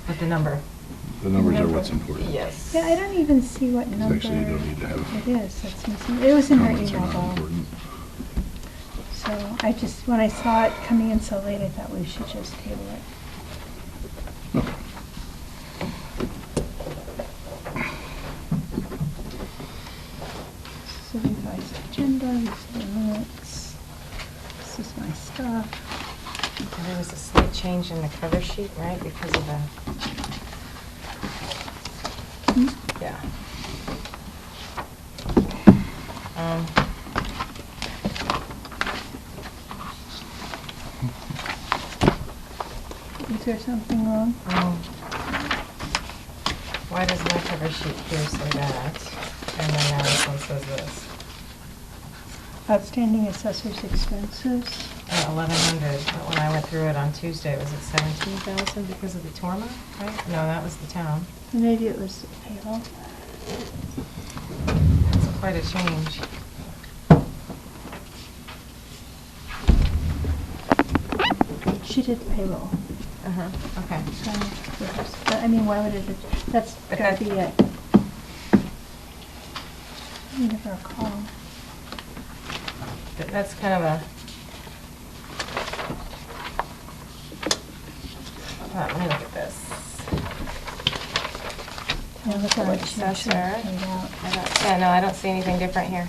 But the number. The numbers are what's important. Yes. Yeah, I don't even see what number Actually, you don't need to have. it is. That's missing. It was in her Comments are email not though. important. So I just, when I saw it coming in so late, I thought we should just table it. Okay. This is a revised agenda, these are the minutes. This is my stuff. And there was a slight change in the cover sheet, right, because of the... Yeah. Is there something wrong? Why does my cover sheet here say that? And then now this one says this. Outstanding assessor's expenses. 1,100, but when I went through it on Tuesday, was it 17,000 because of the Torma, right? No, that was the town. Maybe it was payroll. That's quite a change. She did payroll. Okay. So, but I mean, why would it, that's gotta be it. I never recall. That's kind of a... Let me look at this. Yeah, look at what she Assessor. paid out. Yeah, no, I don't see anything different here.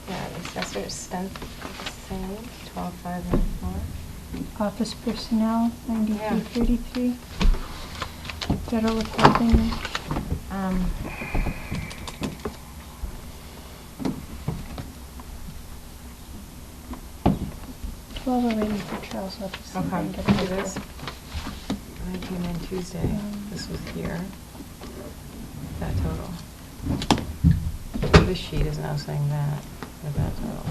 Yeah, the assessor spent the same, 12,594. Office personnel, 9333. Federal withholding. $12.80 for Charles office. Okay, can do this. I came in Tuesday, this was here. That total. This sheet is now saying that, with that total.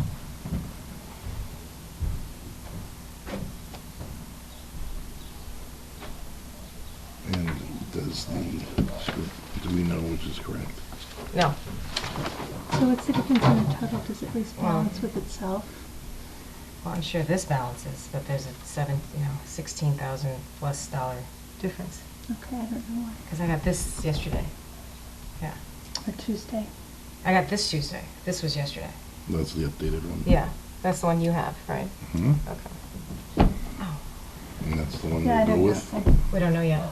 And does do we know which is correct? No. So what's the difference in the total? Does it at least balance with itself? Well, I'm sure this balances, but there's a 16,000 plus dollar difference. Okay, I don't know why. Because I got this yesterday. Yeah. Or Tuesday. I got this Tuesday. This was yesterday. That's the updated one. Yeah. That's the one you have, right? Mm-hmm. Okay. Oh. And that's the one Yeah, I we'll go don't with? know. We don't know yet.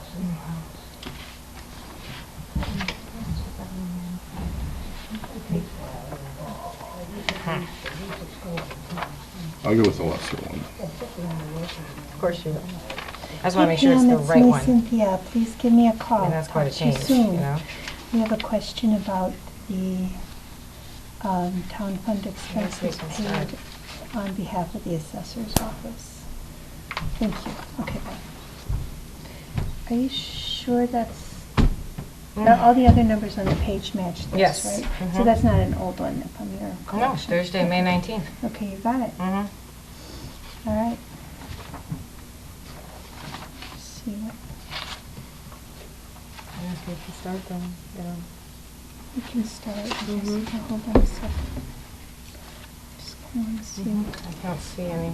I'll go with the lesser one. Of course you will. I just want to make sure it's Pam, the right me, one. Cynthia, please give me a call. And that's quite a Talk to you change, soon. you know? We have a question about the town fund expenses we can start. paid on behalf of the assessor's office. Thank you. Okay, bye. Are you sure that's, all the other numbers on the page match this, Yes. right? Mhm. So that's not an old one from your No, collection? Thursday, May 19th. Okay, you got it. Mm-hmm. All right. Let's see what, I guess we can start then, you know. we can start. Mhm. Just, hold on a second. Just kind of want to see. I can't see any.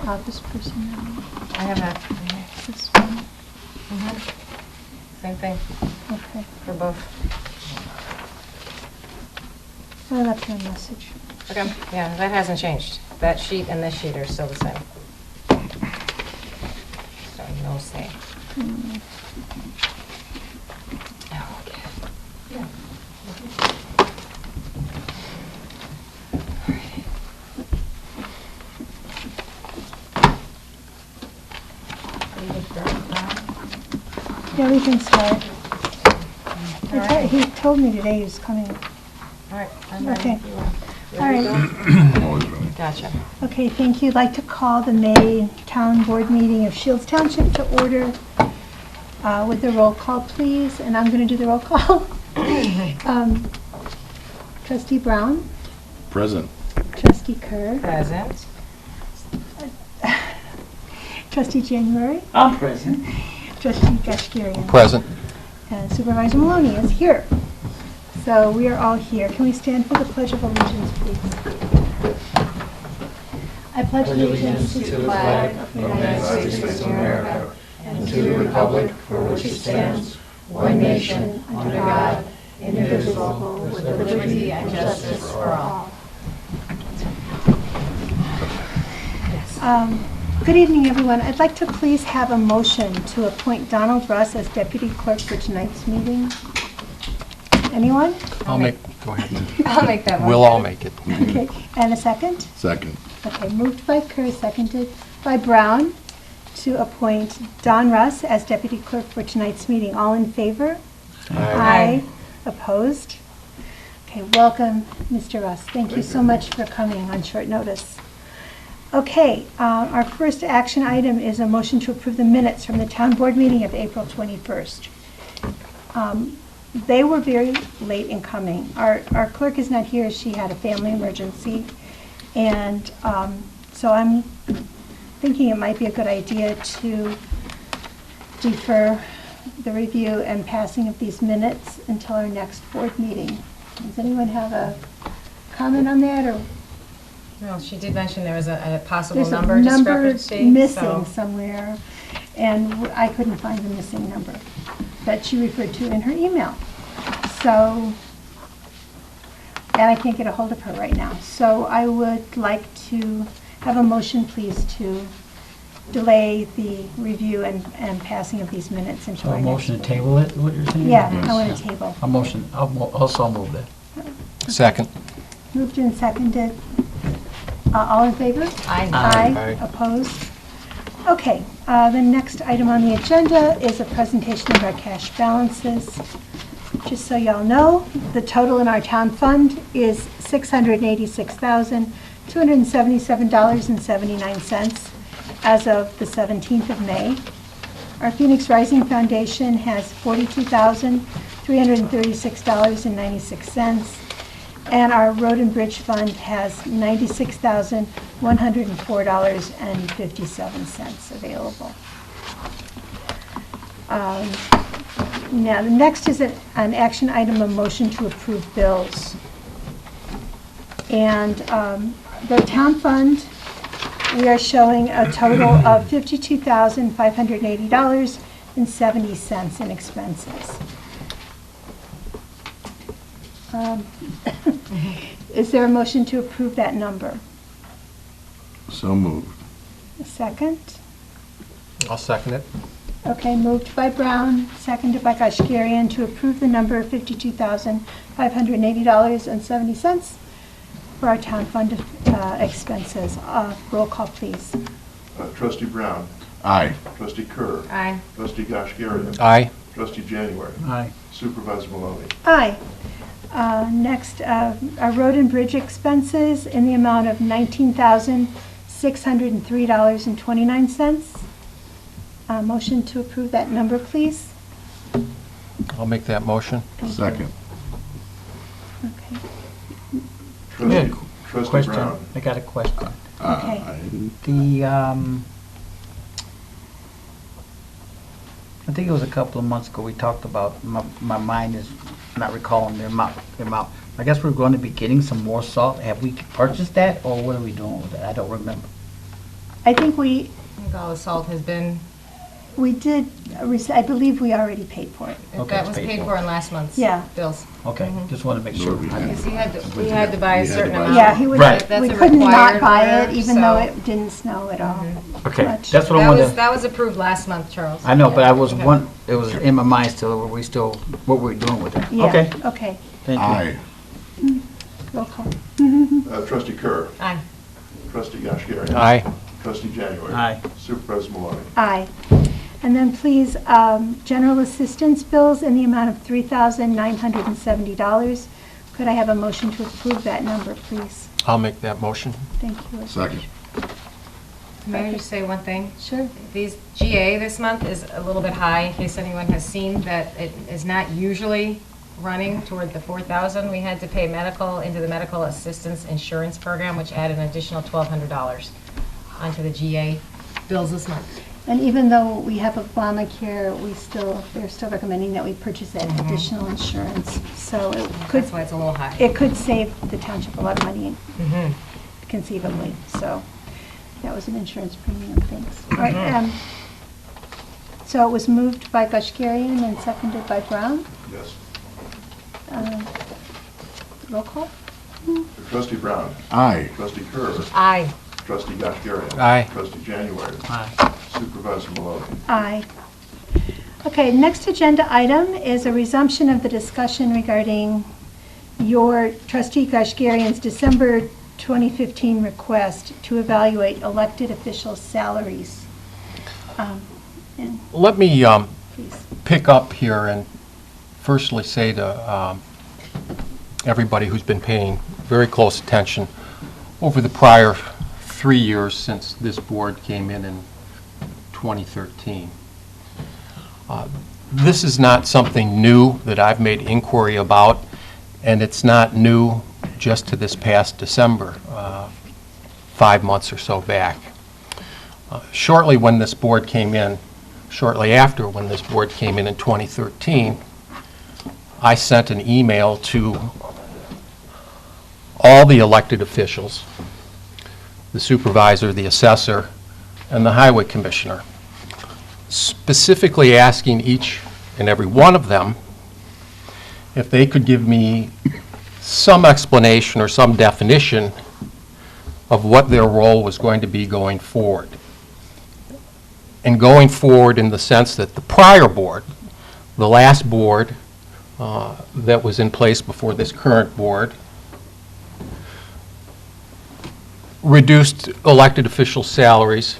Office personnel. I have that. This one. Same thing Okay. for both. I left you a message. Okay, yeah, that hasn't changed. That sheet and this sheet are still the same. So no say. Oh, okay. Yeah. Yeah, we can start. All right. He told me today he was coming. All right, I'm ready. Okay. if you are. All Ready to right. go? Always ready. Gotcha. Okay, thank you. I'd like to call the May Town Board meeting of Shields Township to order with a roll call, please. And I'm going to do the roll call. Trustee Brown, Present. Trustee Kerr, Present. Trustee January, I'm present. Trustee Gashgarian. Present. And Supervisor Maloney is here. So we are all here. Can we stand for the Pledge of Allegiance, please? I pledge allegiance to the flag of the United States of America and to the republic for which it stands, one nation, under God, indivisible, with liberty and justice for all. Good evening, everyone. I'd like to please have a motion to appoint Donald Russ as deputy clerk for tonight's meeting. Anyone? Go ahead. I'll make that one. We'll all make it. Okay, and a second? Second. Okay, moved by Kerr, seconded by Brown to appoint Don Russ as deputy clerk for tonight's meeting. All in favor? Aye. Opposed? Okay, welcome, Mr. Russ. Thank you so much for coming on short notice. Okay, our first action item is a motion to approve the minutes from the town board meeting of April 21st. They were very late in coming. Our clerk is not here. She had a family emergency. And so I'm thinking it might be a good idea to defer the review and passing of these minutes until our next board meeting. Does anyone have a comment on that? Or No, she did mention there was a possible there's number a number discrepancy. missing so- somewhere, and I couldn't find the missing number that she referred to in her email. So, and I can't get a hold of her right now. So I would like to have a motion, please, to delay the review and passing of these minutes until So our a next motion to board. table it, what you're saying? Yeah, I want to table. A motion, also move that. Second. Moved and seconded. All in favor? Aye. Aye. Opposed? Okay, the next item on the agenda is a presentation of our cash balances. Just so y'all know, the total in our town fund is $686,277.79 as of the 17th of May. Our Phoenix Rising Foundation has $42,336.96. And our Road and Bridge Fund has $96,104.57 available. Now, the next is an action item, a motion to approve bills. And the town fund, we are showing a total of $52,580.70 in expenses. Is there a motion to approve that number? So moved. A second? I'll second it. Okay, moved by Brown, seconded by Kashkarian to approve the number of $52,580.70 for our town fund expenses. Roll call, please. Trustee Brown. Aye. Trustee Kerr. Aye. Trustee Kashkarian. Aye. Trustee January. Aye. Supervisor Maloney. Aye. Next, our road and bridge expenses in the amount of $19,603.29. Motion to approve that number, please. I'll make that motion. Second. Okay. Trustee Trustee Question, Brown. I got a question. Okay. The, I think it was a couple of months ago, we talked about, my mind is not recalling the amount. I guess we're going to be getting some more salt. Have we purchased that, or what are we doing with it? I don't remember. I think I think all the salt has been, we did, I believe we already paid for it. Okay, that it's was paid paid for. for in last month's Yeah. bills. Okay, just want to make sure. Lord, we I have- didn't- Because we had to buy a We had to certain buy amount. Yeah, he was, Right. That's we a couldn't not required buy it, order, even though so- it didn't snow at all. Okay, Much. that's what I That wanted was, to, that was approved last month, Charles. I know, but I was Okay. it was in my mind still, were we still, what were we doing with it? Yeah, Okay, okay. thank you. Aye. Roll call. Trustee Kerr. Aye. Trustee Kashkarian. Aye. Trustee January. Aye. Supervisor Maloney. Aye. And then please, general assistance bills in the amount of $3,970. Could I have a motion to approve that number, please? I'll make that motion. Thank you. Second. May I just say one thing? Sure. These GA this month is a little bit high, in case anyone has seen, that it is not usually running toward the 4,000. We had to pay medical into the medical assistance insurance program, which added an additional $1,200 onto the GA bills this month. And even though we have Obamacare, they're still recommending that we purchase that additional insurance. So it could, That's why it's a little high. it could save the township a lot of money conceivably, so that was an insurance premium, thanks. All right, so it was moved by Gushgarian and seconded by Brown. Yes. Roll call? Trustee Brown. Aye. Trustee Kerr. Aye. Trustee Yasharian. Aye. Trustee January. Aye. Supervisor Maloney. Aye. Okay, next agenda item is a resumption of the discussion regarding your trustee Gushgarian's December 2015 request to evaluate elected officials' salaries. And Let me please. pick up here and firstly say to everybody who's been paying very close attention over the prior 3 years since this board came in 2013. This is not something new that I've made inquiry about, and it's not new just to this past December, 5 months or so back. Shortly after when this board came in 2013, I sent an email to all the elected officials, the supervisor, the assessor, and the highway commissioner, specifically asking each and every one of them if they could give me some explanation or some definition of what their role was going to be going forward. And going forward in the sense that the prior board, the last board that was in place before this current board, reduced elected official salaries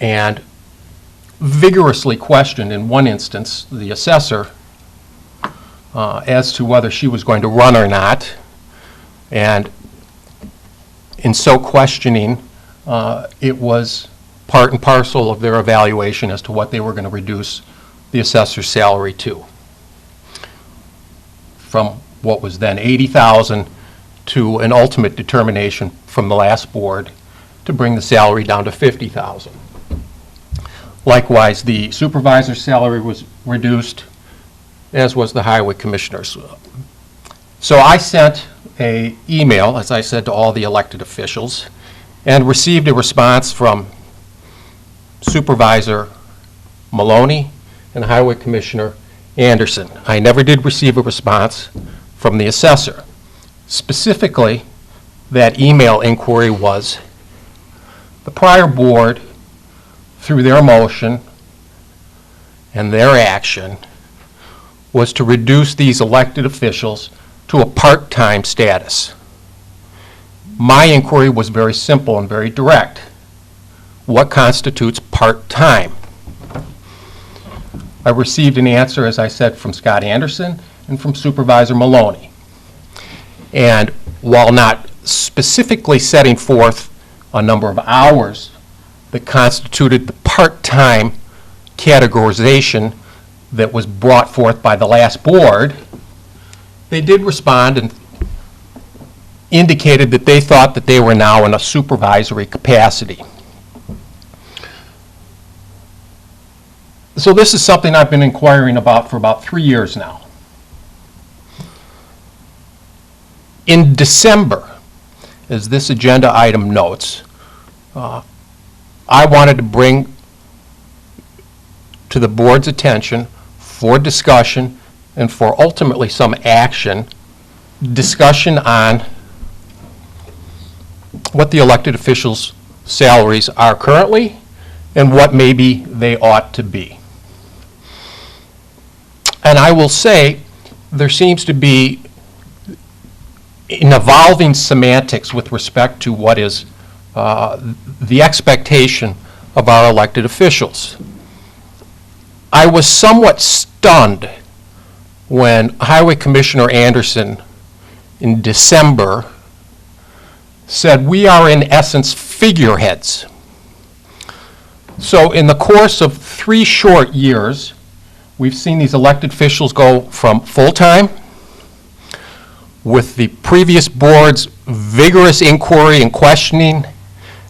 and vigorously questioned, in one instance, the assessor as to whether she was going to run or not. And in so questioning, it was part and parcel of their evaluation as to what they were going to reduce the assessor's salary to, from what was then $80,000 to an ultimate determination from the last board to bring the salary down to $50,000. Likewise, the supervisor's salary was reduced, as was the highway commissioner's. So I sent an email, as I said, to all the elected officials and received a response from Supervisor Maloney and Highway Commissioner Anderson. I never did receive a response from the assessor. Specifically, that email inquiry was the prior board, through their motion and their action, was to reduce these elected officials to a part-time status. My inquiry was very simple and very direct. What constitutes part-time? I received an answer, as I said, from Scott Anderson and from Supervisor Maloney. And while not specifically setting forth a number of hours that constituted the part-time categorization that was brought forth by the last board, they did respond and indicated that they thought that they were now in a supervisory capacity. So this is something I've been inquiring about for about 3 years now. In December, as this agenda item notes, I wanted to bring to the board's attention for discussion and for ultimately some action, discussion on what the elected officials' salaries are currently and what maybe they ought to be. And I will say there seems to be an evolving semantics with respect to what is the expectation of our elected officials. I was somewhat stunned when Highway Commissioner Anderson in December said we are in essence figureheads. So in the course of 3 short years, we've seen these elected officials go from full-time, with the previous board's vigorous inquiry and questioning,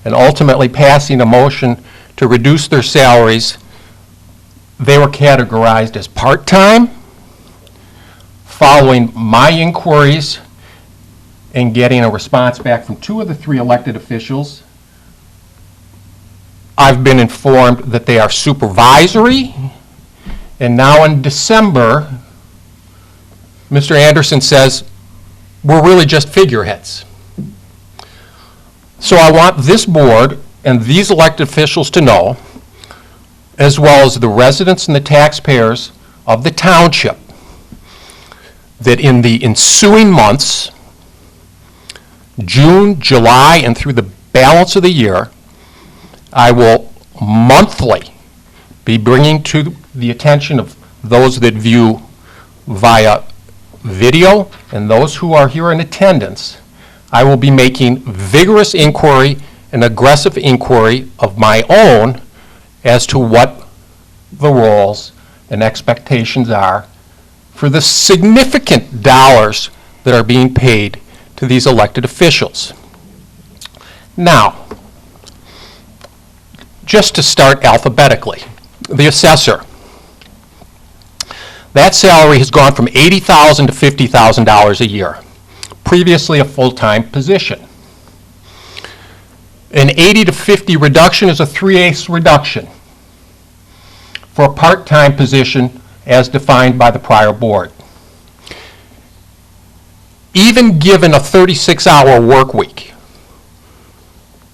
and ultimately passing a motion to reduce their salaries. They were categorized as part-time, following my inquiries and getting a response back from 2 of the 3 elected officials, I've been informed that they are supervisory, and now in December, Mr. Anderson says, we're really just figureheads. So I want this board and these elected officials to know, as well as the residents and the taxpayers of the township, that in the ensuing months, June, July, and through the balance of the year, I will monthly be bringing to the attention of those that view via video and those who are here in attendance, I will be making vigorous inquiry and aggressive inquiry of my own as to what the roles and expectations are for the significant dollars that are being paid to these elected officials. Now, just to start alphabetically, the assessor. That salary has gone from $80,000 to $50,000 a year, previously a full-time position. An 80 to 50 reduction is a 3/8 reduction for a part-time position as defined by the prior board. Even given a 36-hour work week,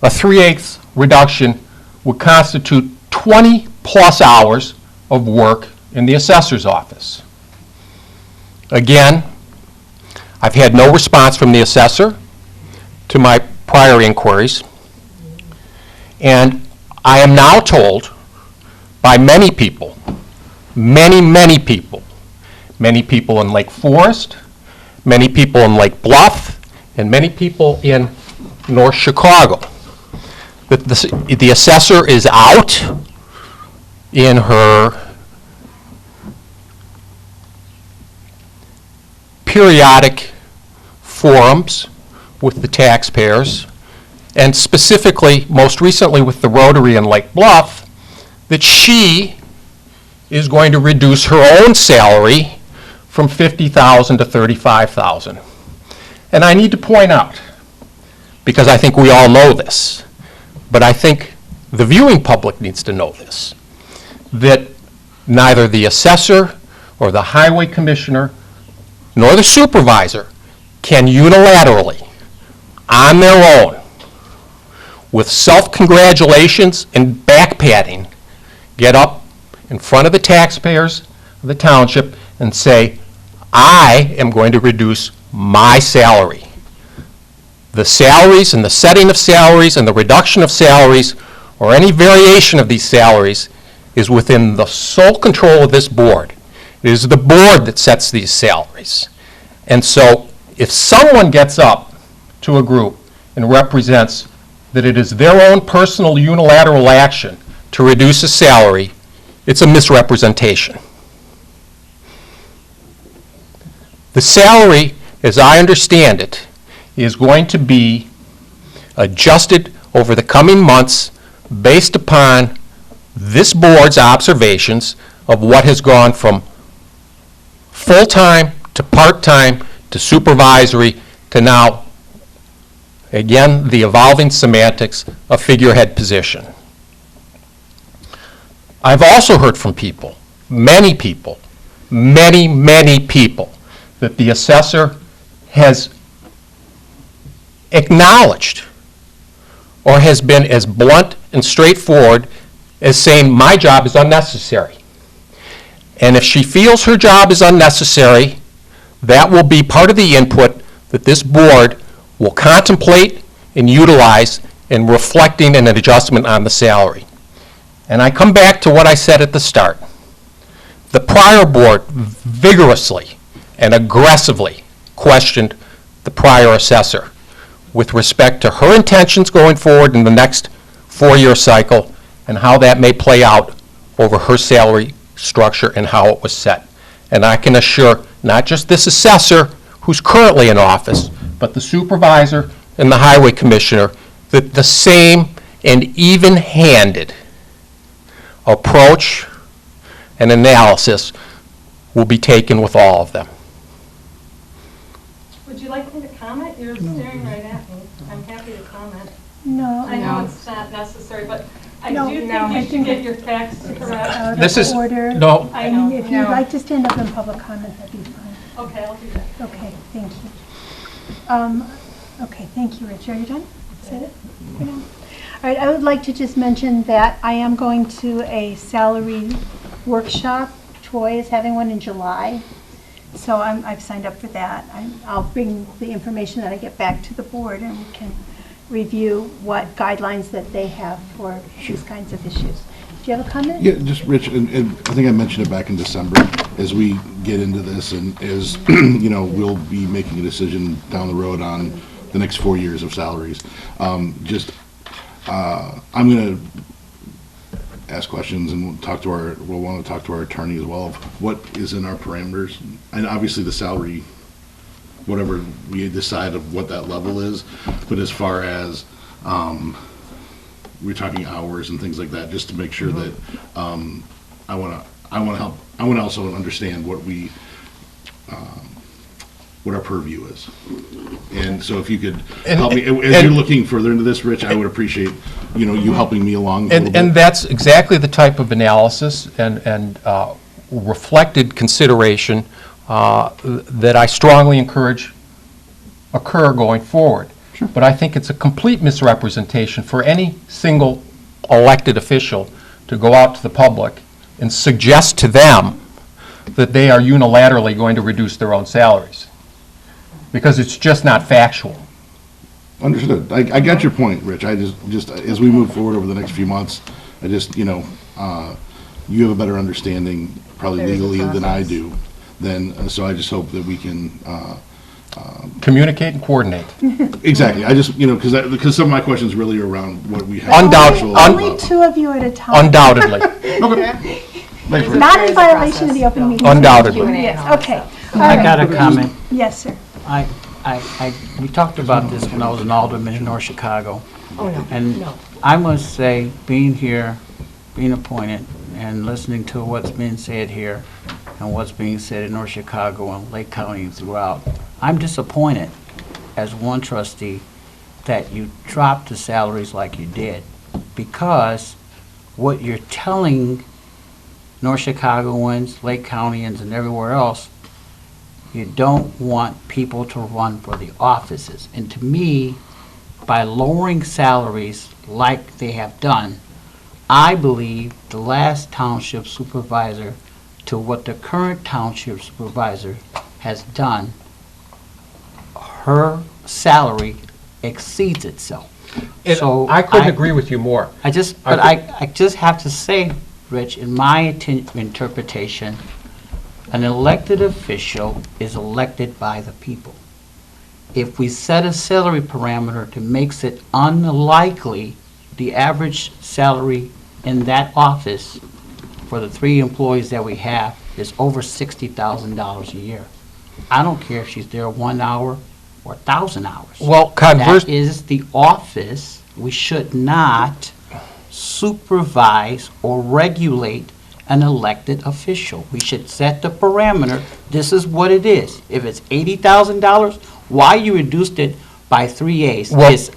a 3/8 reduction would constitute 20-plus hours of work in the assessor's office. Again, I've had no response from the assessor to my prior inquiries, and I am now told by many people, many people in Lake Forest, many people in Lake Bluff, and many people in North Chicago, that the assessor is out in her periodic forums with the taxpayers, and specifically, most recently with the Rotary in Lake Bluff, that she is going to reduce her own salary from $50,000 to $35,000. And I need to point out, because I think we all know this, but I think the viewing public needs to know this, that neither the assessor or the highway commissioner nor the supervisor can unilaterally, on their own, with self-congratulations and back-patting, get up in front of the taxpayers of the township and say, I am going to reduce my salary. The salaries and the setting of salaries and the reduction of salaries or any variation of these salaries is within the sole control of this board. It is the board that sets these salaries. And so if someone gets up to a group and represents that it is their own personal unilateral action to reduce a salary, it's a misrepresentation. The salary, as I understand it, is going to be adjusted over the coming months based upon this board's observations of what has gone from full-time to part-time to supervisory to now, again, the evolving semantics of figurehead position. I've also heard from people, many people, many people, that the assessor has acknowledged or has been as blunt and straightforward as saying my job is unnecessary. And if she feels her job is unnecessary, that will be part of the input that this board will contemplate and utilize in reflecting an adjustment on the salary. And I come back to what I said at the start. The prior board vigorously and aggressively questioned the prior assessor with respect to her intentions going forward in the next 4-year cycle and how that may play out over her salary structure and how it was set. And I can assure not just this assessor who's currently in office, but the supervisor and the highway commissioner that the same and even-handed approach and analysis will be taken with all of them. me to comment? You're staring right at me. I'm happy to comment. No. I know No. it's not necessary, but I No, do no, I think you think should get your facts correct. Out of This is, order. no, I And know. if you'd No. like to stand up in public comment, that'd be fine. Okay, I'll do that. Okay, thank you. Okay, thank you, Rich. Are you done? Is that it? For now? All right, I would like to just mention that I am going to a salary workshop. Troy is having one in July, so I've signed up for that. I'll bring the information that I get back to the board, and we can review what guidelines that they have for these kinds of issues. Do you have a comment? Yeah, just Rich, and I think I mentioned it back in December, as we get into this and as, you know, we'll be making a decision down the road on the next 4 years of salaries. I'm going to ask questions and we'll want to talk to our attorney as well of what is in our parameters. And obviously the salary, whatever we decide of what that level is, but as far as, we're talking hours and things like that, just to make sure that, I want to also understand what what our purview is. And so if you could help me, as you're looking further into this, Rich, I would appreciate, you know, you helping me along a little bit. and that's exactly the type of analysis and reflected consideration that I strongly encourage occur going forward. But I think it's a complete misrepresentation for any single elected official to go out to the public and suggest to them that they are unilaterally going to reduce their own salaries, because it's just not factual. Understood. I got your point, Rich. I just as we move forward over the next few months, I just, you know, you have a better understanding, probably There is a legally than I process. do, so I just hope that we can, Communicate and coordinate. exactly. I just, you know, because some of my questions really are around what we have. Only two of you at a time. Undoubtedly. Okay. Thanks, Rich. Not There in is a violation of the process. open meeting. Undoubtedly. Q&A and Yes, all that okay. stuff. All I right. got a comment. Yes, sir. We talked about this when I was an alderman in North Chicago. Oh, no, And no. I must say, being here, being appointed, and listening to what's being said here and what's being said in North Chicago and Lake County and throughout, I'm disappointed as one trustee that you dropped the salaries like you did, because what you're telling North Chicagoans, Lake Countyans, and everywhere else, you don't want people to run for the offices. And to me, by lowering salaries like they have done, I believe the last township supervisor to what the current township supervisor has done, her salary exceeds itself. So I couldn't agree with you more. I just have to say, Rich, in my interpretation, an elected official is elected by the people. If we set a salary parameter that makes it unlikely the average salary in that office for the 3 employees that we have is over $60,000 a year. I don't care if she's there 1 hour or 1,000 hours. Well, That is the office. We should not supervise or regulate an elected official. We should set the parameter. This is what it is. If it's $80,000, why you reduced it by 3 A's Well, is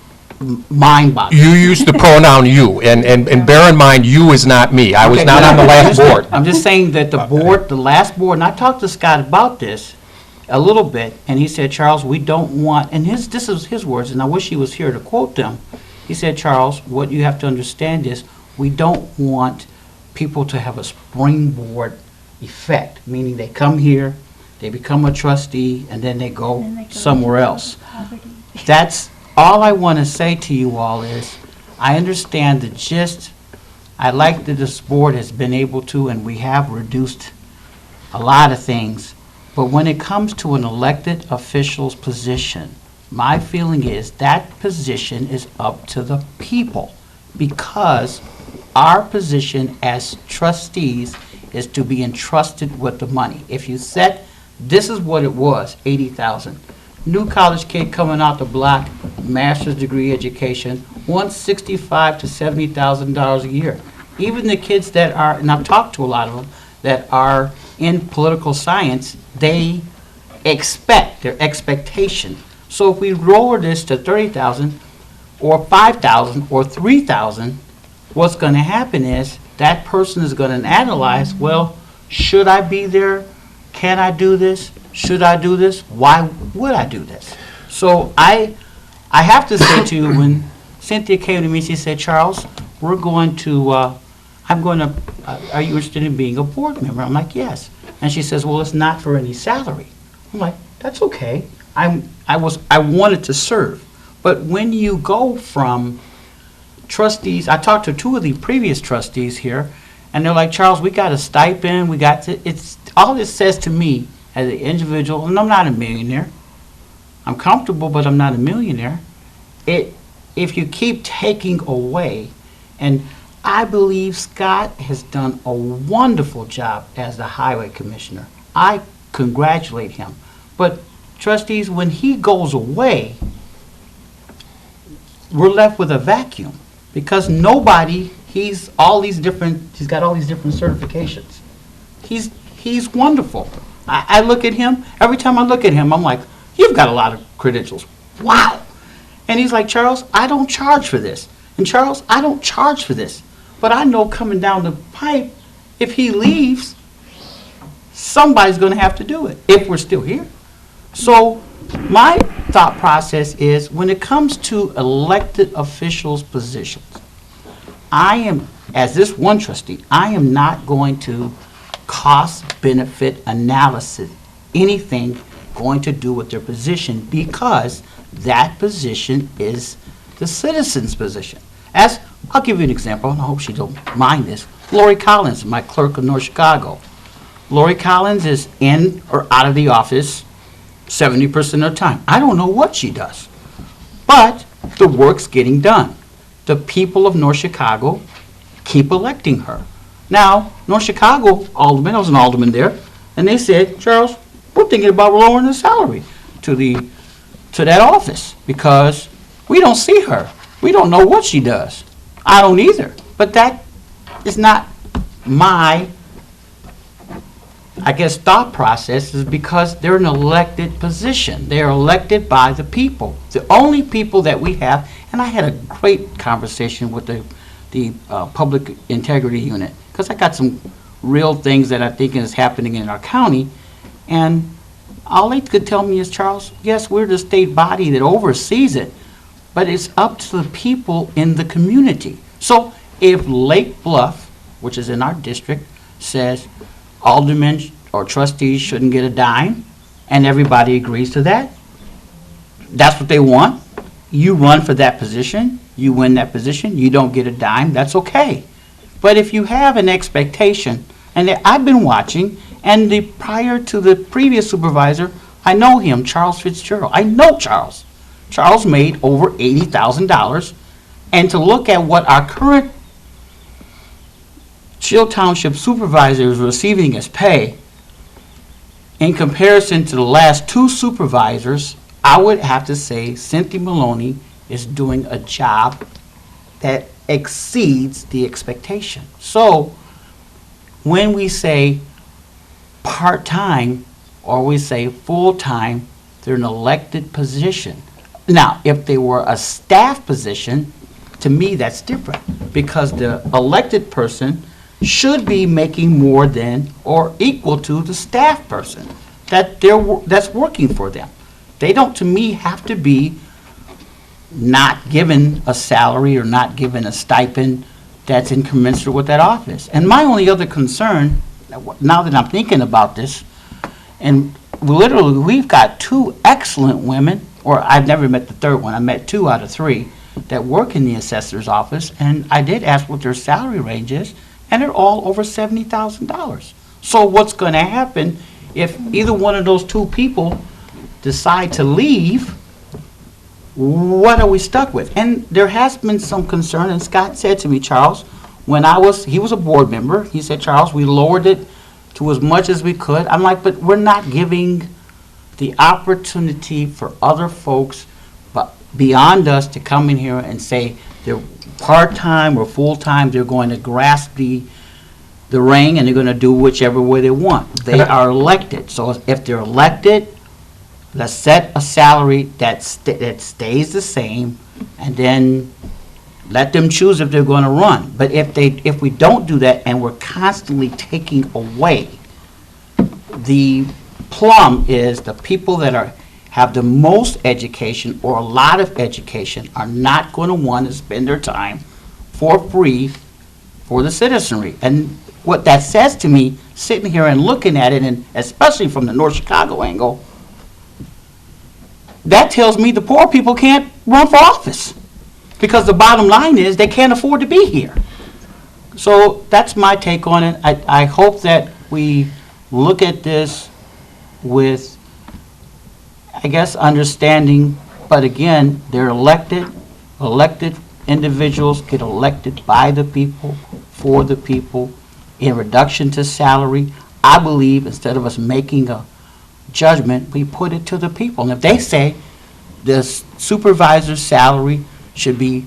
mind-boggling. You use the pronoun "you," and bear in mind, you is not me. I was Okay, not on the last board. I'm just saying that the last board, and I talked to Scott about this a little bit, and he said, Charles, we don't want, and this is his words, and I wish he was here to quote them. He said, Charles, what you have to understand is, we don't want people to have a springboard effect, meaning they come here, they become a trustee, and then they go And they go somewhere into else. poverty. That's all I want to say to you all is, I understand the gist. I like that this board has been able to, and we have reduced a lot of things. But when it comes to an elected official's position, my feeling is that position is up to the people, because our position as trustees is to be entrusted with the money. If you set, this is what it was, 80,000. New college kid coming out the block, master's degree education, wants $65,000 to $70,000 a year. Even the kids that are, and I've talked to a lot of them, that are in political science, they expect, their expectation So if we lower this to 30,000 or 5,000 or 3,000, what's going to happen is that person is going to analyze, well, should I be there? Can I do this? Should I do this? Why would I do this? So I have to say to you, when Cynthia came to me, she said, Charles, are you interested in being a board member? I'm like, yes. And she says, well, it's not for any salary. I'm like, that's okay. I wanted to serve. But when you go from trustees, I talked to two of the previous trustees here, and they're like, Charles, we got a stipend, it's, all this says to me as an individual, and I'm not a millionaire. I'm comfortable, but I'm not a millionaire. If you keep taking away, and I believe Scott has done a wonderful job as the highway commissioner. I congratulate him. But trustees, when he goes away, we're left with a vacuum because nobody, he's got all these different certifications. He's wonderful. I look at him, every time I look at him, I'm like, you've got a lot of credentials. Wow. And he's like, Charles, I don't charge for this. And Charles, I don't charge for this. But I know coming down the pipe, if he leaves, somebody's going to have to do it if we're still here. So my thought process is when it comes to elected officials' positions, I am, as this one trustee, I am not going to cost-benefit analysis anything going to do with their position because that position is the citizen's position. I'll give you an example, and I hope she don't mind this. Lori Collins, my clerk of North Chicago. Lori Collins is in or out of the office 70% of the time. I don't know what she does, but the work's getting done. The people of North Chicago keep electing her. Now, North Chicago alderman, I was an alderman there, and they said, Charles, we're thinking about lowering the salary to that office because we don't see her. We don't know what she does. I don't either. But that is not my, I guess, thought process is because they're an elected position. They're elected by the people. The only people that we have, and I had a great conversation with the Public Integrity Unit because I got some real things that I think is happening in our county, and all they could tell me is, Charles, yes, we're the state body that oversees it, but it's up to the people in the community. So if Lake Bluff, which is in our district, says aldermen or trustees shouldn't get a dime, and everybody agrees to that, that's what they want. You run for that position, you win that position, you don't get a dime, that's okay. But if you have an expectation, and I've been watching, and prior to the previous supervisor, I know him, Charles Fitzgerald. I know Charles. Charles made over $80,000. And to look at what our current Township supervisor is receiving as pay, in comparison to the last two supervisors, I would have to say Cynthia Maloney is doing a job that exceeds the expectation. So when we say part-time or we say full-time, they're an elected position. Now, if they were a staff position, to me that's different because the elected person should be making more than or equal to the staff person that's working for them. They don't, to me, have to be not given a salary or not given a stipend that's incommensurate with that office. And my only other concern, now that I'm thinking about this, and literally we've got two excellent women, or I've never met the third one, I met 2 out of 3 that work in the assessor's office, and I did ask what their salary range is, and they're all over $70,000. So what's going to happen if either one of those 2 people decide to leave? What are we stuck with? And there has been some concern, and Scott said to me, Charles, when he was a board member, he said, Charles, we lowered it to as much as we could. I'm like, but we're not giving the opportunity for other folks but beyond us to come in here and say they're part-time or full-time, they're going to grasp the ring and they're going to do whichever way they want. They are elected. So if they're elected, let's set a salary that stays the same, and then let them choose if they're going to run. But if we don't do that and we're constantly taking away, the plum is the people that have the most education or a lot of education are not going to want to spend their time for free for the citizenry. And what that says to me, sitting here and looking at it, and especially from the North Chicago angle, that tells me the poor people can't run for office. Because the bottom line is they can't afford to be here. So that's my take on it. I hope that we look at this with, I guess, understanding, but again, they're elected individuals get elected by the people, for the people, in reduction to salary. I believe instead of us making a judgment, we put it to the people. And if they say the supervisor's salary should be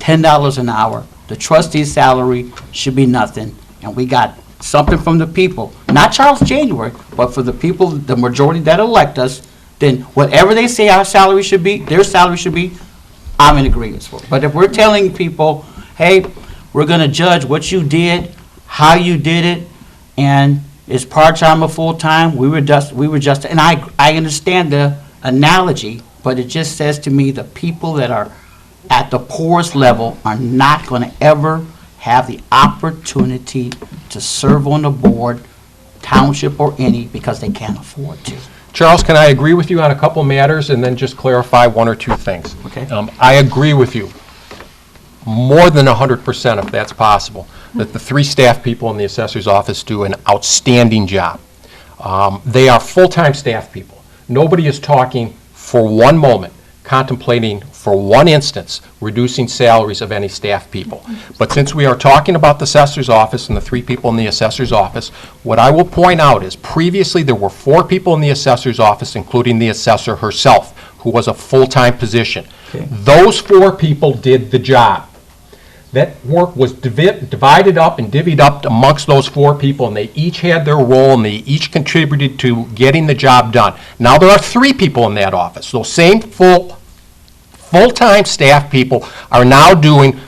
$10 an hour, the trustee's salary should be nothing, and we got something from the people, not Charles January, but for the people, the majority that elect us, then whatever they say our salary should be, their salary should be, I'm in agreement for. But if we're telling people, hey, we're going to judge what you did, how you did it, and is part-time or full-time, we were just, and I understand the analogy, but it just says to me the people that are at the poorest level are not going to ever have the opportunity to serve on the board, township or any, because they can't afford to. Charles, can I agree with you on a couple matters and then just clarify one or two things? Okay. I agree with you, more than 100% if that's possible, that the 3 staff people in the assessor's office do an outstanding job. They are full-time staff people. Nobody is talking for one moment, contemplating for one instance, reducing salaries of any staff people. But since we are talking about the assessor's office and the 3 people in the assessor's office, what I will point out is previously there were 4 people in the assessor's office, including the assessor herself, who was a full-time position. Okay. Those 4 people did the job. That work was divided up and divvied up amongst those 4 people, and they each had their role, and they each contributed to getting the job done. Now there are 3 people in that office. Those same full-time staff people are now doing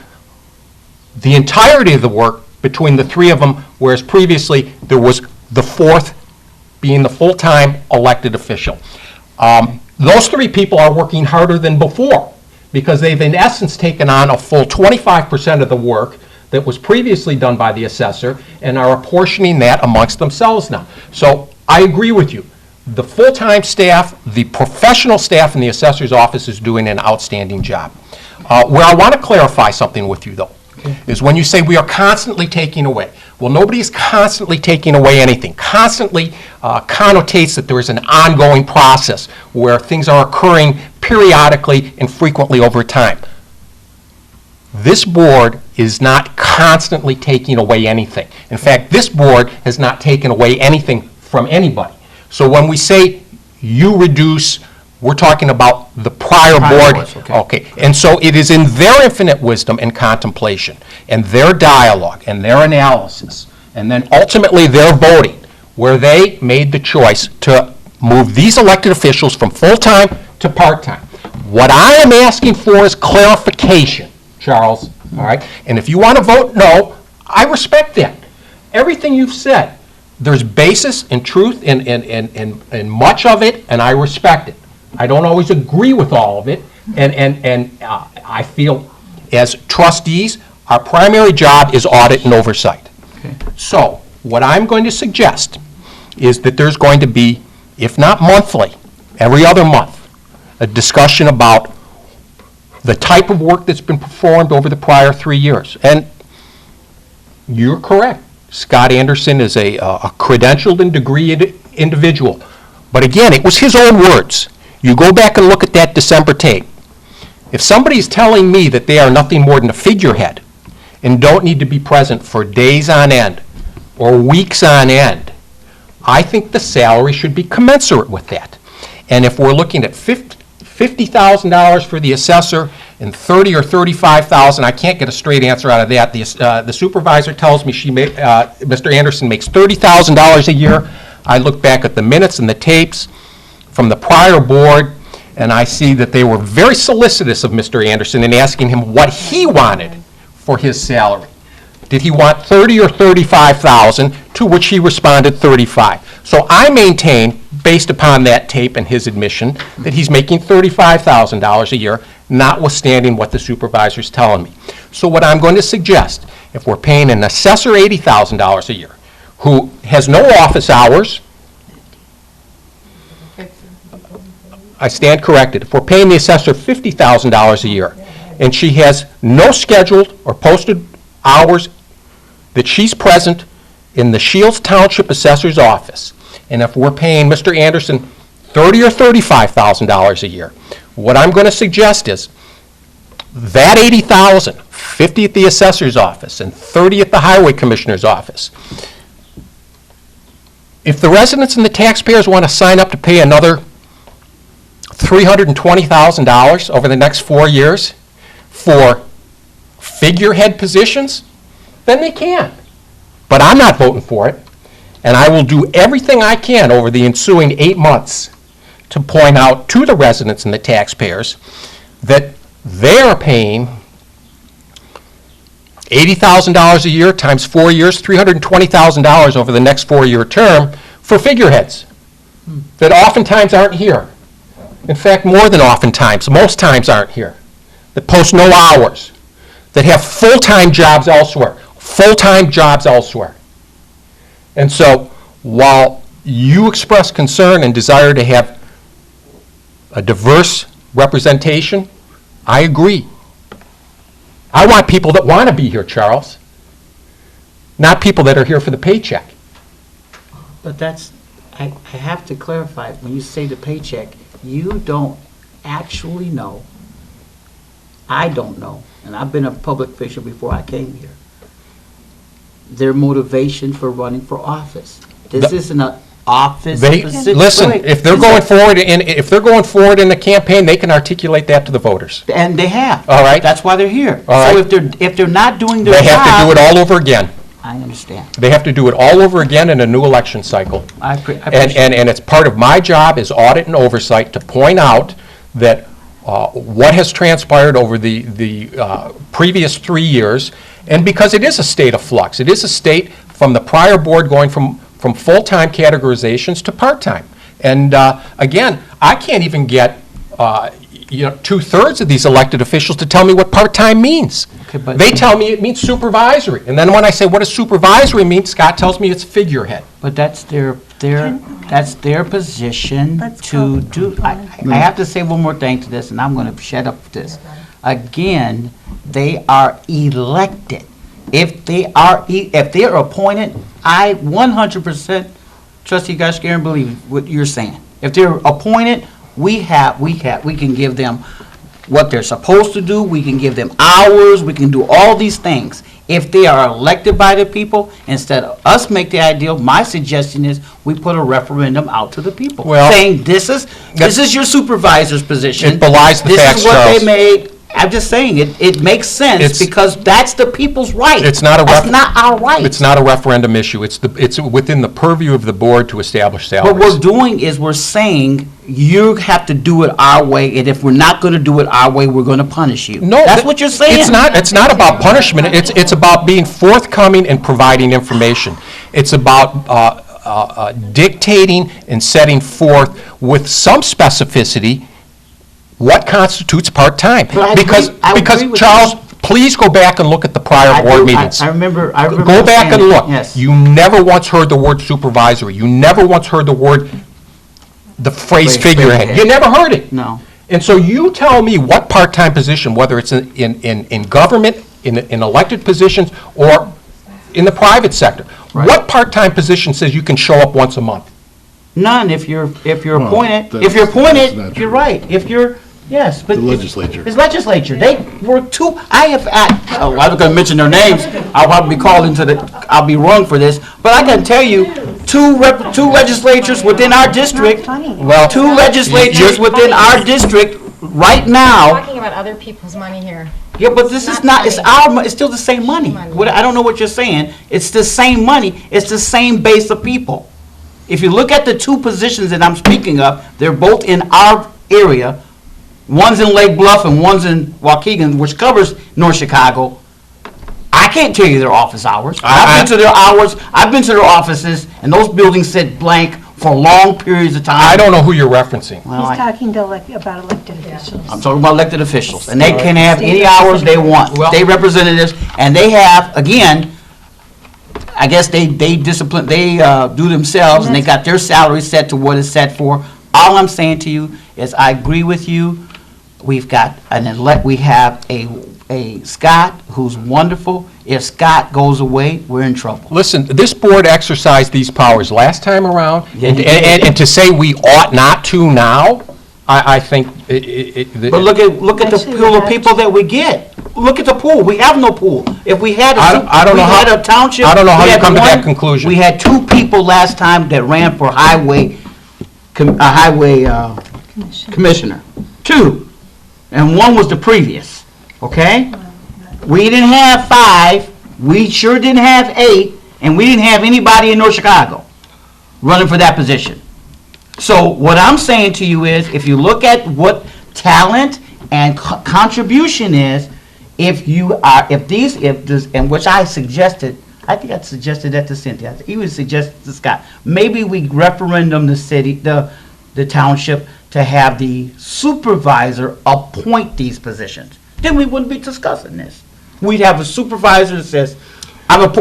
the entirety of the work between the 3 of them, whereas previously there was the 4th being the full-time elected official. Those 3 people are working harder than before, because they've in essence taken on a full 25% of the work that was previously done by the assessor and are apportioning that amongst themselves now. So I agree with you. The full-time staff, the professional staff in the assessor's office is doing an outstanding job. Where I want to clarify something with you, though, is when you say we are constantly taking away. Well, nobody is constantly taking away anything. Constantly connotates that there is an ongoing process where things are occurring periodically and frequently over time. This board is not constantly taking away anything. In fact, this board has not taken away anything from anybody. So when we say you reduce, we're talking about the prior board. boards, okay. And so it is in their infinite wisdom and contemplation and their dialogue and their analysis and then ultimately their voting where they made the choice to move these elected officials from full-time to part-time. What I am asking for is clarification, Charles, all right? And if you want to vote no, I respect that. Everything you've said, there's basis and truth in much of it, and I respect it. I don't always agree with all of it, and I feel as trustees, our primary job is audit and oversight. Okay. So what I'm going to suggest is that there's going to be, if not monthly, every other month, a discussion about the type of work that's been performed over the prior 3 years. And you're correct. Scott Anderson is a credentialed and degreed individual. But again, it was his own words. You go back and look at that December tape. If somebody's telling me that they are nothing more than a figurehead and don't need to be present for days on end or weeks on end, I think the salary should be commensurate with that. And if we're looking at $50,000 for the assessor and $30,000 or $35,000, I can't get a straight answer out of that. The supervisor tells me Mr. Anderson makes $30,000 a year. I look back at the minutes and the tapes. from the prior board, and I see that they were very solicitous of Mr. Anderson in asking him what he wanted for his salary. Did he want 30 or 35,000, to which he responded 35. So I maintain, based upon that tape and his admission, that he's making $35,000 a year, notwithstanding what the supervisor's telling me. So what I'm going to suggest, if we're paying an assessor $80,000 a year, who has no office hours, I stand corrected. If we're paying the assessor $50,000 a year, and she has no scheduled or posted hours that she's present in the Shields Township Assessor's office, and if we're paying Mr. Anderson $30,000 or $35,000 a year, what I'm going to suggest is that $80,000, $50,000 at the assessor's office and $30,000 at the highway commissioner's office. If the residents and the taxpayers want to sign up to pay another $320,000 over the next 4 years for figurehead positions, then they can. But I'm not voting for it, and I will do everything I can over the ensuing 8 months to point out to the residents and the taxpayers that they are paying $80,000 a year times 4 years, $320,000 over the next 4-year term for figureheads that oftentimes aren't here. In fact, more than oftentimes, most times aren't here, that post no hours, that have full-time jobs elsewhere, And so, while you express concern and desire to have a diverse representation, I agree. I want people that want to be here, Charles, not people that are here for the paycheck. But that's, I have to clarify, when you say the paycheck, you don't actually know, I don't know, and I've been a public official before I came here, their motivation for running for office. This isn't an office specific. Listen, if they're going forward in the campaign, they can articulate that to the voters. And they have. All right. That's why they're here. All So right. if they're not doing their They job. have to do it all over again. I understand. They have to do it all over again in a new election cycle. I appreciate And it's part of my job as audit and oversight to point out that what has transpired over the previous 3 years, and because it is a state of flux. It is a state from the prior board going from full-time categorizations to part-time. And again, I can't even get 2/3 of these elected officials to tell me what part-time means. Okay, but- They tell me it means supervisory. And then when I say, what does supervisory mean, Scott tells me it's figurehead. But that's their position Let's to call- do. I have to say one more thing to this, and I'm going to shut up this. Again, they are elected. If they are appointed, I 100%, Trustee Gashgarian, believe what you're saying. If they're appointed, we can give them what they're supposed to do, we can give them hours, we can do all these things. If they are elected by the people, instead of us make the ideal, my suggestion is we put a referendum out to the people. Well, saying, this is your supervisor's position. It belies the facts, This is what Charles. they made. I'm just saying, it makes sense It's- because that's the people's right. It's not a That's not our right. It's not a referendum issue. It's within the purview of the board to establish What we're salaries. doing is we're saying, you have to do it our way, and if we're not going to do it our way, we're going to punish you. No, That's what you're saying. It's not about punishment. It's about being forthcoming and providing information. It's about dictating and setting forth with some specificity what constitutes part-time. But I agree- Because, I agree because with Charles, you. please go back and look at the prior I board do. meetings. I remember. Go back saying and it. look. Yes. You never once heard the word supervisory. You never once heard the phrase Phrase figurehead. figurehead. You never heard it. No. And so you tell me what part-time position, whether it's in government, in elected positions, or in the private sector, Right. what part-time position says you can show up once a month? None, if you're appointed. that's- If you're that's appointed, not you're true. right. If you're, yes, but. The legislature. It's legislature. They work I was going to mention their names. I'll probably be called I'll be wrong for this. But I can tell you, two legislatures within our district, Well, two legislatures within our district right now. Talking about other people's money here. Yeah, but this is not, it's still the same money. Money. I don't know what you're saying. It's the same money. It's the same base of people. If you look at the two positions that I'm speaking of, they're both in our area. One's in Lake Bluff and one's in Waukegan, which covers North Chicago. I can't tell you their office hours. I've been to their hours, I've been to their offices, and those buildings sit blank for long periods of time. I don't know who you're referencing. Well, He's talking to about elected officials. I'm talking about elected officials, and they can have any hours they want. State representatives, and they have, again, I guess they discipline, they do themselves, and they got their salary set to what it's set for. All I'm saying to you is I agree with you. We've got we have a Scott who's wonderful. If Scott goes away, we're in trouble. Listen, this board exercised these powers last time around, Yeah, and you did. and to say we ought not to now, I think But look at the Actually, pool of we people that we get. Look at the pool. We have no pool. If we had I don't know how- a township. I don't know how we you had come to that conclusion. We had two people last time that ran for highway commissioner. Two. And one was the previous, okay? We didn't have 5, we sure didn't have 8, and we didn't have anybody in North Chicago running for that position. So what I'm saying to you is, if you look at what talent and contribution is, and which I suggested, I think I suggested that to Cynthia, he would suggest to Scott, maybe we referendum the township to have the supervisor appoint these positions. Then we wouldn't be discussing this. We'd have a supervisor that says, I'm a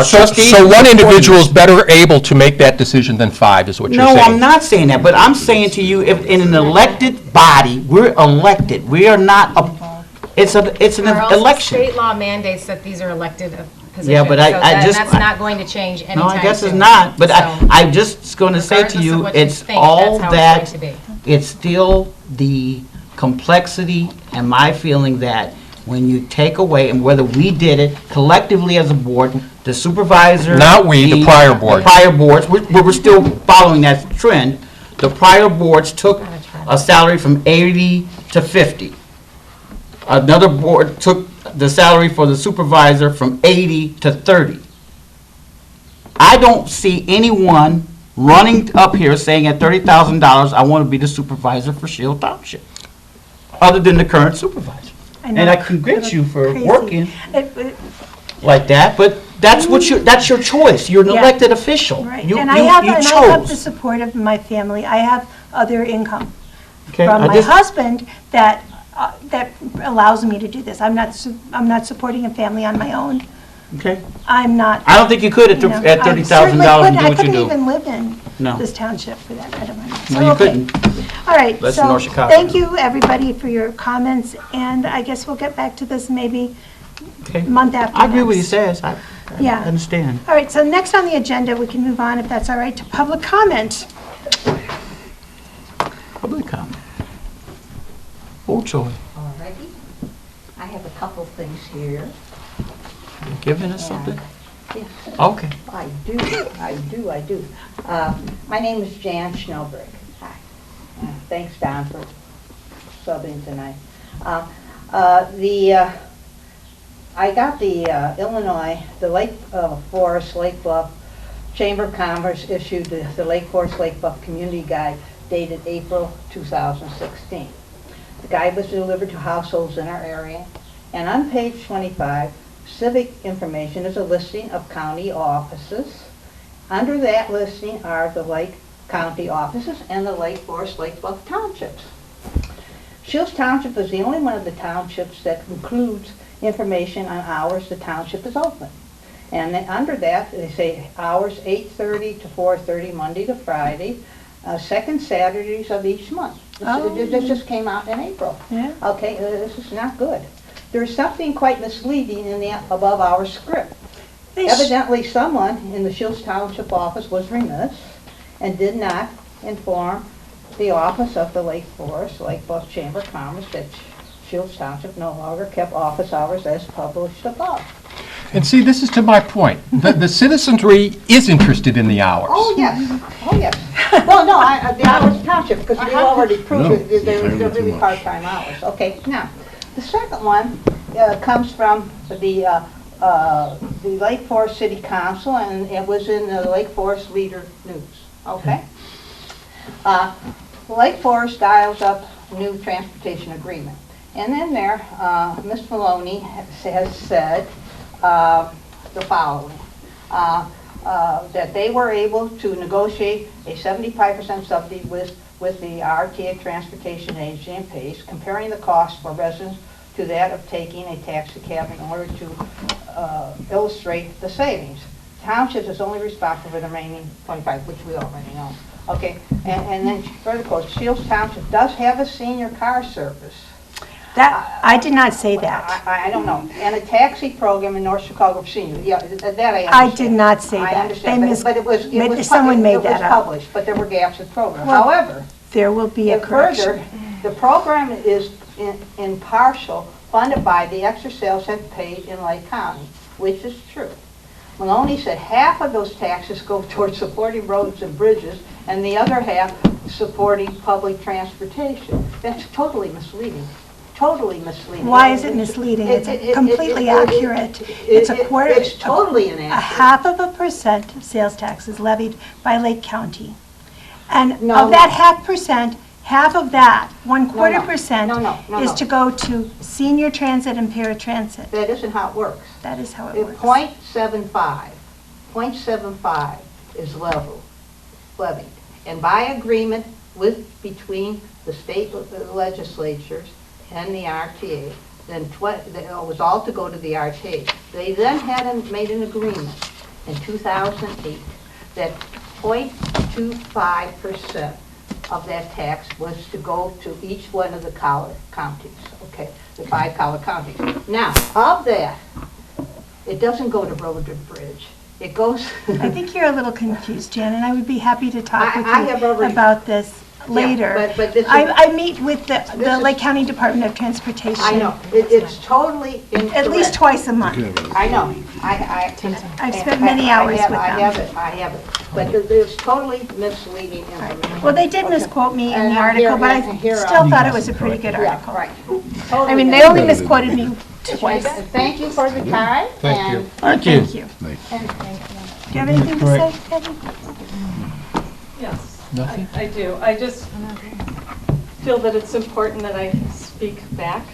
trustee. So one individual is better able to make that decision than 5, is what you're saying? No, I'm not saying that, but I'm saying to you, if in an elected body, we're elected, we are not, it's an Or else election. State law mandates that these are elected positions. Yeah, but I so just- that's not going to change anytime No, soon. I guess it's not, but So, I'm just going to say to regardless of you, what you it's think, all that's how that, it's going to it's still the complexity and my feeling that when you take away, and whether we did it collectively as a board, the supervisor. Not we, the prior board. The prior boards, we're still following that trend. The prior boards took a salary from 80 to 50. Another board took the salary for the supervisor from 80 to 30. I don't see anyone running up here saying at $30,000, I want to be the supervisor for Shield Township, other than the current supervisor. And I congrats you for Crazy. working It- like that, but that's that's your choice. You're an Yeah. elected official. Right, You and I have the chose. support of my family. I have other income Okay, from I my just- husband that allows me to do this. I'm not supporting a family on my own. Okay. I'm not. I don't think you could at you know, at I $30,000 certainly and couldn't. do I what you couldn't do. even live in No. this township for that kind of money. No, So, you okay. couldn't. All right, Less so, than North Chicago. thank you, everybody, for your comments, and I guess we'll get back to this maybe Okay. month after I agree with you next. says. I Yeah. understand. All right, so next on the agenda, we can move on, if that's all right, to public comment. Public comment. Oh, joy. Alrighty. I have a couple things here. You giving us something? Yes, Okay. I do. My name is Jan Schnellberg. Hi. Thanks, Don, for subbing tonight. I got the Illinois, the Lake Forest, Lake Bluff Chamber of Commerce issued the Lake Forest, Lake Bluff Community Guide dated April 2016. The guide was delivered to households in our area, and on page 25, civic information is a listing of county offices. Under that listing are the Lake County offices and the Lake Forest, Lake Bluff townships. Shields Township is the only one of the townships that includes information on hours the township is open. And then under that, they say hours 8:30 to 4:30, Monday to Friday, second Saturdays of each month. This just came out in April. Yeah. Okay, this is not good. There's something quite misleading in the above our script. Evidently, someone in the Shields Township office was remiss and did not inform the office of the Lake Forest, Lake Bluff Chamber of Commerce that Shields Township no longer kept office hours as published above. And see, this is to my point. The citizenry is interested in the hours. Oh, yes, oh, yes. Well, no, the hours township, because we already proved it, they're really part-time hours. Okay, now, the second one comes from the Lake Forest City Council, and it was in the Lake Forest Leader News. okay? Lake Forest dials up new transportation agreement. And in there, Ms. Maloney has said the following, that they were able to negotiate a 75% subsidy with the RTA Transportation Agency and PACE, comparing the cost for residents to that of taking a taxi cab in order to illustrate the savings. Township is only responsible for the remaining 25, which we already know. Okay, and then further quote, Shields Township does have a senior car service. That, I did not say that. I don't know. And a taxi program in North Chicago for seniors. Yeah, that I understand. I did not say that. I understand, but it was Someone made it was that up. published, but there were gaps in the program. Well, However, There will be a and further, correction. the program is in partial funded by the extra sales tax paid in Lake County, which is true. Maloney said half of those taxes go towards supporting roads and bridges, and the other half supporting public transportation. That's totally misleading. Totally misleading. Why is it misleading? It's completely accurate. It's a quarter. It's totally A inaccurate. 0.5% of sales tax is levied by Lake County. And No. of that 0.5%, half of that, 1/4 No, percent, no. is to go to senior transit and paratransit. That isn't how it works. That is how it works. .75 is levied. And by agreement between the state legislatures and the RTA, then it was all to go to the RTA. They then made an agreement in 2008 that 0.25% of that tax was to go to each one of the counties, okay, the 5 collar counties. Now, of that, it doesn't go to road and bridge. It goes. I think you're a little confused, Jan, and I would be happy to talk with I have you already- about this later. but this is- I meet with the is- Lake County Department of Transportation. I know, it's totally incorrect. At least twice a month. I know. I've spent many hours with them. I have it. But there's totally misleading information. Well, they did misquote me in And the article, but I here- still thought it was a pretty good Yeah, article. right. I mean, they only misquoted me twice. Thank you for the time. Thank you. and- Thank you. Thank you. Thanks. Do you have anything to say, Kevin? Yes. Nothing? I do. I just feel that it's important that I speak back.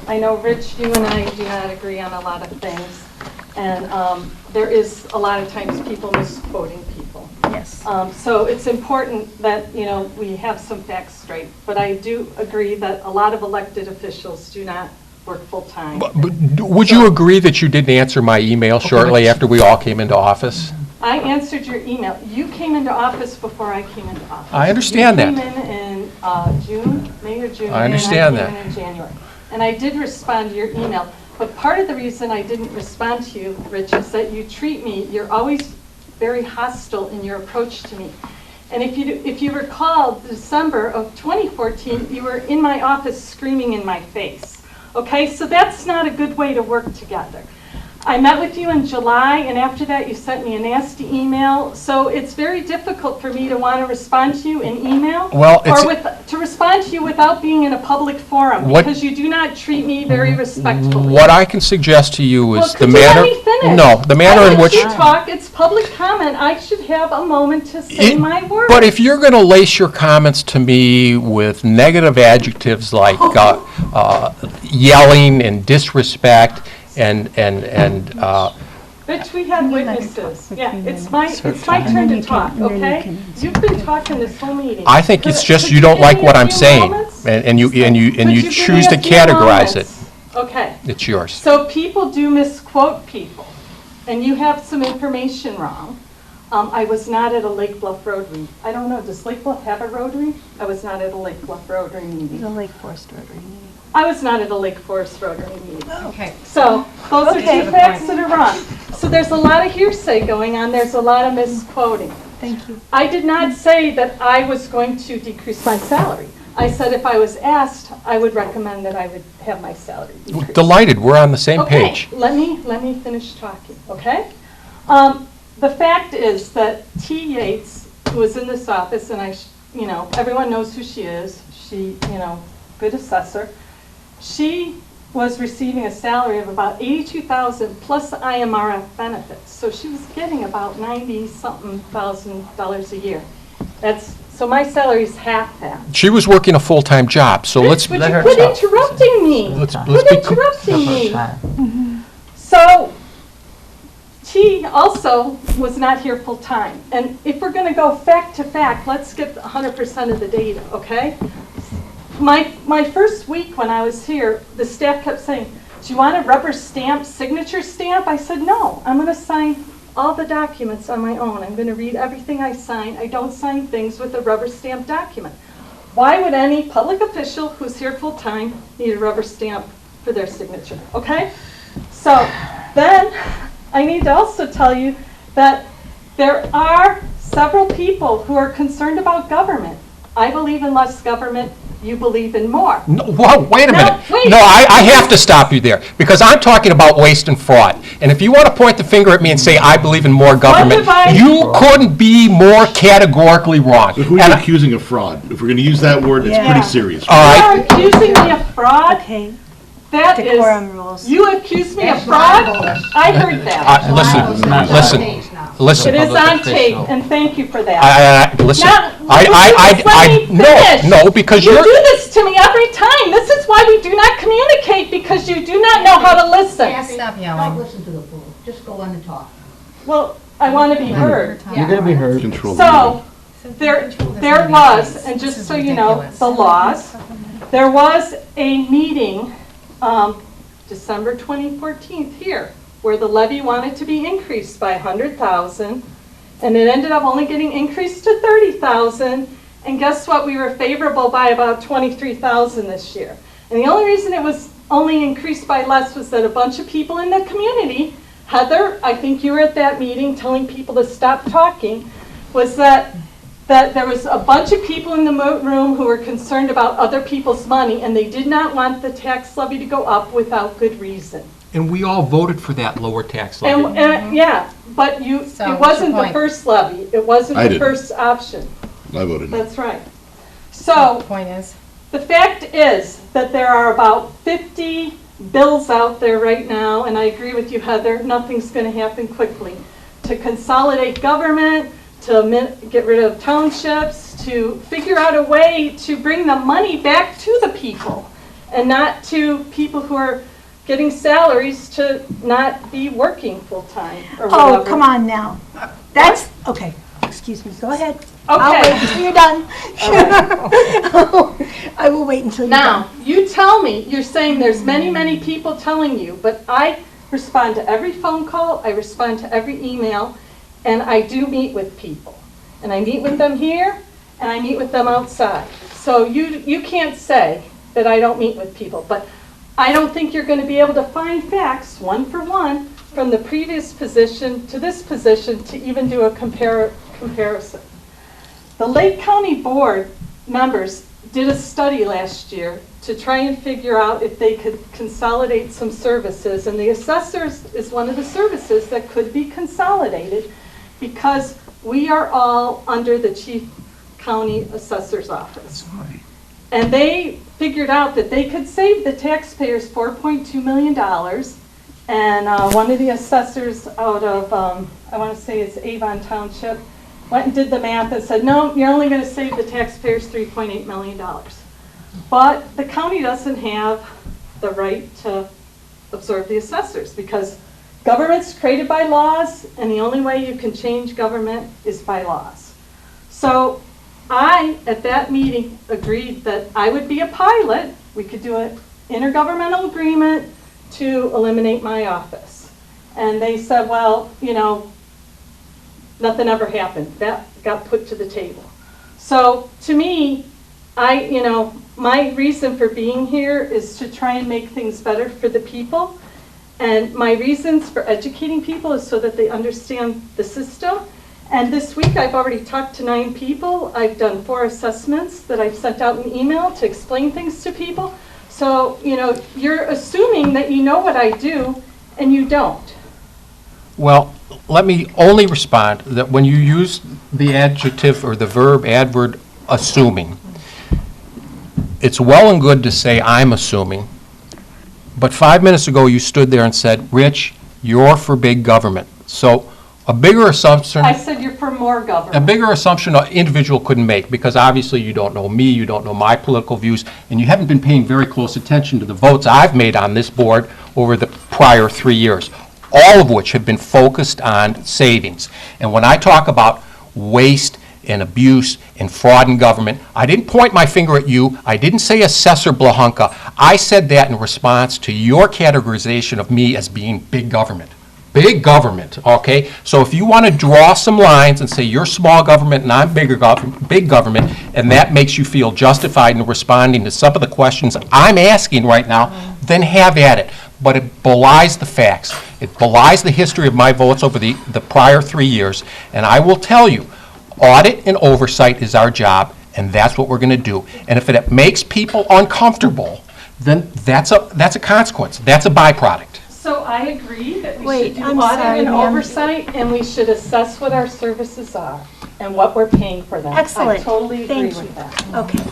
I know, Rich, you and I do not agree on a lot of things, and there is a lot of times people misquoting people. Yes. So it's important that, we have some facts straight, but I do agree that a lot of elected officials do not work full-time. But would you agree that you didn't answer my email shortly after we all came into office? I answered your email. You came into office before I came into office. I understand that. You came in June, May or June. I understand and I came in January. And I did respond to your email. But part of the reason I didn't respond to you, Rich, is that you treat me, you're always very hostile in your approach to me. And if you recall, December of 2014, you were in my office screaming in my face. Okay, so that's not a good way to work together. I met with you in July, and after that you sent me a nasty email. So it's very difficult for me to want to respond to you in email, Well, or to respond to you without being in a public forum, What- because you do not treat me very respectfully. What I can suggest to you Well, is the could you let manner... me finish? No, the manner in which... I let you talk. It's public comment. I should have a moment to say It- my words. But if you're going to lace your comments to me with negative adjectives like yelling and disrespect and Rich, we have Would you like to witnesses. talk Yeah, for it's my Certainly. turn And then to you talk, can- and then you okay? can- You've been talking this whole meeting. I think it's just Could you don't give like me what a I'm few saying, moments? and you Could you give choose me to a few categorize it. moments? Okay. It's yours. So people do misquote people, and you have some information wrong. I was not at a Lake Bluff Rotary. I don't know, does Lake Bluff have a Rotary? I was not at a Lake Bluff Rotary meeting. The Lake Forest Rotary meeting. I was not at a Lake Forest Rotary meeting. Okay. So those are Okay. two facts that are wrong. So there's a lot of hearsay going on. There's a lot of misquoting. Thank you. I did not say that I was going to decrease my salary. I said if I was asked, I would recommend that I would have my salary decreased. Delighted, we're on the same Okay, page. let me finish talking, okay? The fact is that T. Yates, who was in this office, and everyone knows who she is. She, good assessor. She was receiving a salary of about $82,000 plus IMRF benefits. So she was getting about $90-something thousand a year. So my salary's half that. She was working a full-time job, so let's, But Let you her quit talk. interrupting me. let's Quit be, interrupting me. Time. So she also was not here full-time. And if we're going to go fact to fact, let's get 100% of the data, okay? My first week when I was here, the staff kept saying, do you want a rubber stamp, signature stamp? I said, no, I'm going to sign all the documents on my own. I'm going to read everything I sign. I don't sign things with a rubber stamp document. Why would any public official who's here full-time need a rubber stamp for their signature, okay? So then I need to also tell you that there are several people who are concerned about government. I believe in less government. You believe in more. no, whoa, wait a No, minute. wait. No, I have to stop you there, because I'm talking about waste and fraud. And if you want to point the finger at me and say, I believe in more government, have I- you couldn't be more categorically wrong. So who And are you accusing of fraud? If we're gonna use that word, it's Yeah. pretty serious. All You right. are accusing me of fraud? Okay, That is, decorum rules. you accused me of fraud? I heard that. Listen, It is public on tape, official. and thank you for that. listen, Now, would you just let me finish? no, because You you're, do this to me every time. This is why we do not communicate, because you do not know how to listen. Stop Don't yelling. listen to the fool, just go on and talk. Well, I want to be heard. You're going to be heard. Control the So, meeting. there was, and just so you know, the laws, there was a meeting, December 2014 here, where the levy wanted to be increased by 100,000, and it ended up only getting increased to 30,000, and guess what? We were favorable by about 23,000 this year. And the only reason it was only increased by less was that a bunch of people in the community, Heather, I think you were at that meeting telling people to stop talking, was that there was a bunch of people in the room who were concerned about other people's money, and they did not want the tax levy to go up without good reason. and we all voted for that lower tax levy. And, yeah, but So it what's your wasn't the point? first levy, it wasn't I the didn't. first option. I voted no. That's right. So, Point is, the fact is that there are about 50 bills out there right now, and I agree with you, Heather, nothing's going to happen quickly, to consolidate government, to get rid of townships, to figure out a way to bring the money back to the people, and not to people who are getting salaries to not be working full-time or whatever. Oh, come on now. That's, okay, excuse me, go ahead. I'll Okay. wait until you're done. I will wait until you're done. Now, you tell me, you're saying there's many, many people telling you, but I respond to every phone call, I respond to every email, and I do meet with people. And I meet with them here, and I meet with them outside. So you can't say that I don't meet with people, but I don't think you're going to be able to find facts, one for one, from the previous position to this position to even do a comparison. The Lake County Board members did a study last year to try and figure out if they could consolidate some services, and the assessors is one of the services that could be consolidated because we are all under the Chief County Assessor's Office. And they figured out that they could save the taxpayers $4.2 million, and one of the assessors out of, I want to say it's Avon Township, went and did the math and said, no, you're only going to save the taxpayers $3.8 million. But the county doesn't have the right to absorb the assessors because government's created by laws, and the only way you can change government is by laws. So I, at that meeting, agreed that I would be a pilot. We could do an intergovernmental agreement to eliminate my office. And they said, well, you know, nothing ever happened. That got put to the table. So to me, my reason for being here is to try and make things better for the people. And my reasons for educating people is so that they understand the system. And this week, I've already talked to 9 people. I've done 4 assessments that I've sent out in email to explain things to people. So, you're assuming that you know what I do, and you don't. Well, let me only respond that when you use the adjective or the verb adverb assuming, it's well and good to say I'm assuming, But 5 minutes ago, you stood there and said, Rich, you're for big government. So a bigger assumption. I said you're for more A government. bigger assumption an individual couldn't make, because obviously you don't know me, you don't know my political views, and you haven't been paying very close attention to the votes I've made on this board over the prior 3 years, all of which have been focused on savings. And when I talk about waste and abuse and fraud in government, I didn't point my finger at you, I didn't say Assessor Blahunka, I said that in response to your categorization of me as being big government. Big government, okay? So if you want to draw some lines and say you're small government and I'm big government, and that makes you feel justified in responding to some of the questions I'm asking right now, then have at it. But it belies the facts. It belies the history of my votes over the prior 3 years. And I will tell you, audit and oversight is our job, and that's what we're going to do. And if it makes people uncomfortable, then that's a consequence. That's a byproduct. So I agree that we Wait, should do I'm audit sorry, and ma'am. oversight, and we should assess what our services are and what we're paying for them. Excellent. I totally agree Thank you. with that. Okay.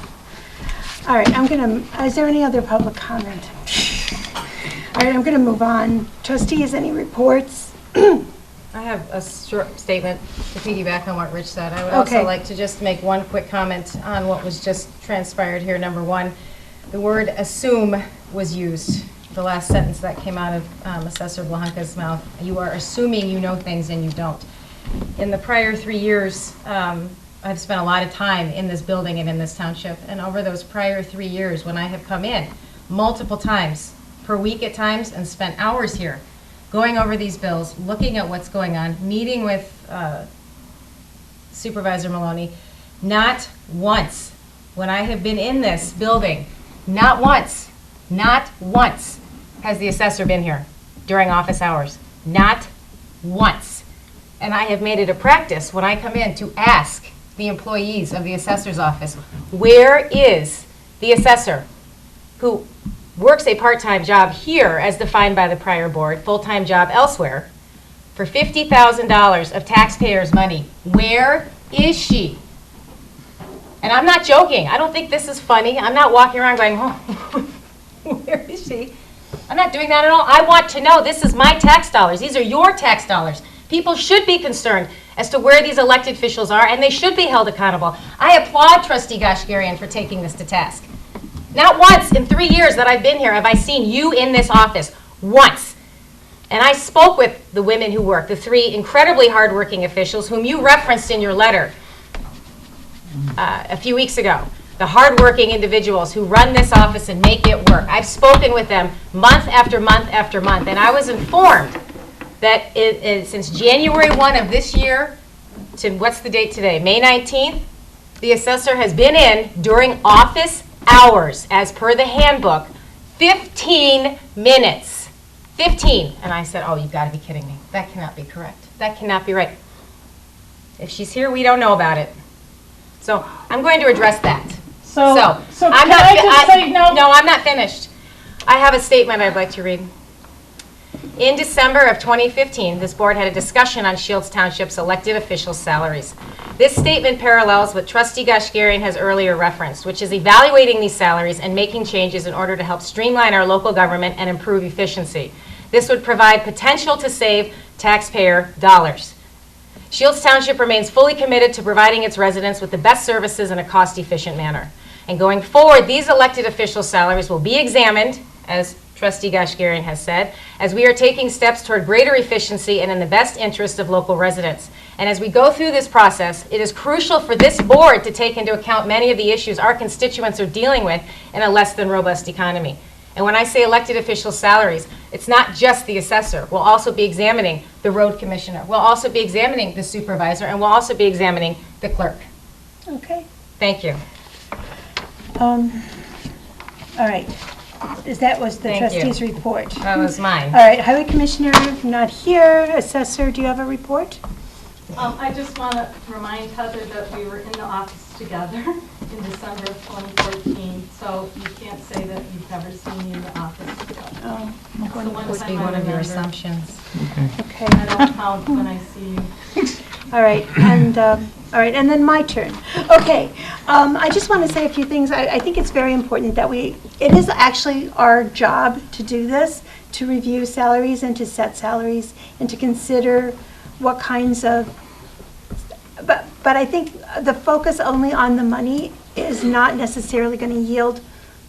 All right, is there any other public comment? All right, I'm going to move on. Trustees, any reports? I have a short statement to piggyback on what Rich said. I would Okay. also like to just make one quick comment on what was just transpired here. Number one, the word assume was used. The last sentence that came out of Assessor Blahunka's mouth. You are assuming you know things and you don't. In the prior 3 years, I've spent a lot of time in this building and in this township. And over those prior 3 years, when I have come in multiple times, per week at times, and spent hours here, going over these bills, looking at what's going on, meeting with Supervisor Maloney, not once, when I have been in this building, not once has the assessor been here during office hours. Not once. And I have made it a practice when I come in to ask the employees of the assessor's office, where is the assessor who works a part-time job here as defined by the prior board, full-time job elsewhere, for $50,000 of taxpayers' money? Where is she? And I'm not joking. I don't think this is funny. I'm not walking around going, oh, where is she? I'm not doing that at all. I want to know. This is my tax dollars. These are your tax dollars. People should be concerned as to where these elected officials are, and they should be held accountable. I applaud Trustee Goshgarian for taking this to task. Not once in 3 years that I've been here have I seen you in this office. Once. And I spoke with the women who work, the 3 incredibly hardworking officials whom you referenced in your letter a few weeks ago. The hardworking individuals who run this office and make it work. I've spoken with them month after month after month, and I was informed that since January 1 of this year to, what's the date today, May 19th, the assessor has been in during office hours, as per the handbook, 15 minutes. 15. And I said, oh, you've got to be kidding me. That cannot be correct. That cannot be right. If she's here, we don't know about it. So I'm going to address that. So I'm can I just say no? No, I'm not finished. I have a statement I'd like to read. In December of 2015, this board had a discussion on Shields Township's elected officials' salaries. This statement parallels what Trustee Goshgarian has earlier referenced, which is evaluating these salaries and making changes in order to help streamline our local government and improve efficiency. This would provide potential to save taxpayer dollars. Shields Township remains fully committed to providing its residents with the best services in a cost-efficient manner. And going forward, these elected official salaries will be examined, as Trustee Goshgarian has said, as we are taking steps toward greater efficiency and in the best interest of local residents. And as we go through this process, it is crucial for this board to take into account many of the issues our constituents are dealing with in a less than robust economy. And when I say elected official salaries, it's not just the assessor. We'll also be examining the road commissioner. We'll also be examining the supervisor, and we'll also be examining the clerk. Okay. Thank you. All right. That was the Thank you. trustee's report. That was mine. All right, Highway Commissioner, not here. Assessor, do you have a report? I just want to remind Heather that we were in the office together in December of 2014, so you can't say that you've never seen me in the office together. Oh, That's the one Would be time I one of your remember. assumptions. okay. I don't count when I see you. All right, and then my turn. Okay, I just want to say a few things. I think it's very important that it is actually our job to do this, to review salaries and to set salaries and to consider what kinds of, but I think the focus only on the money is not necessarily going to yield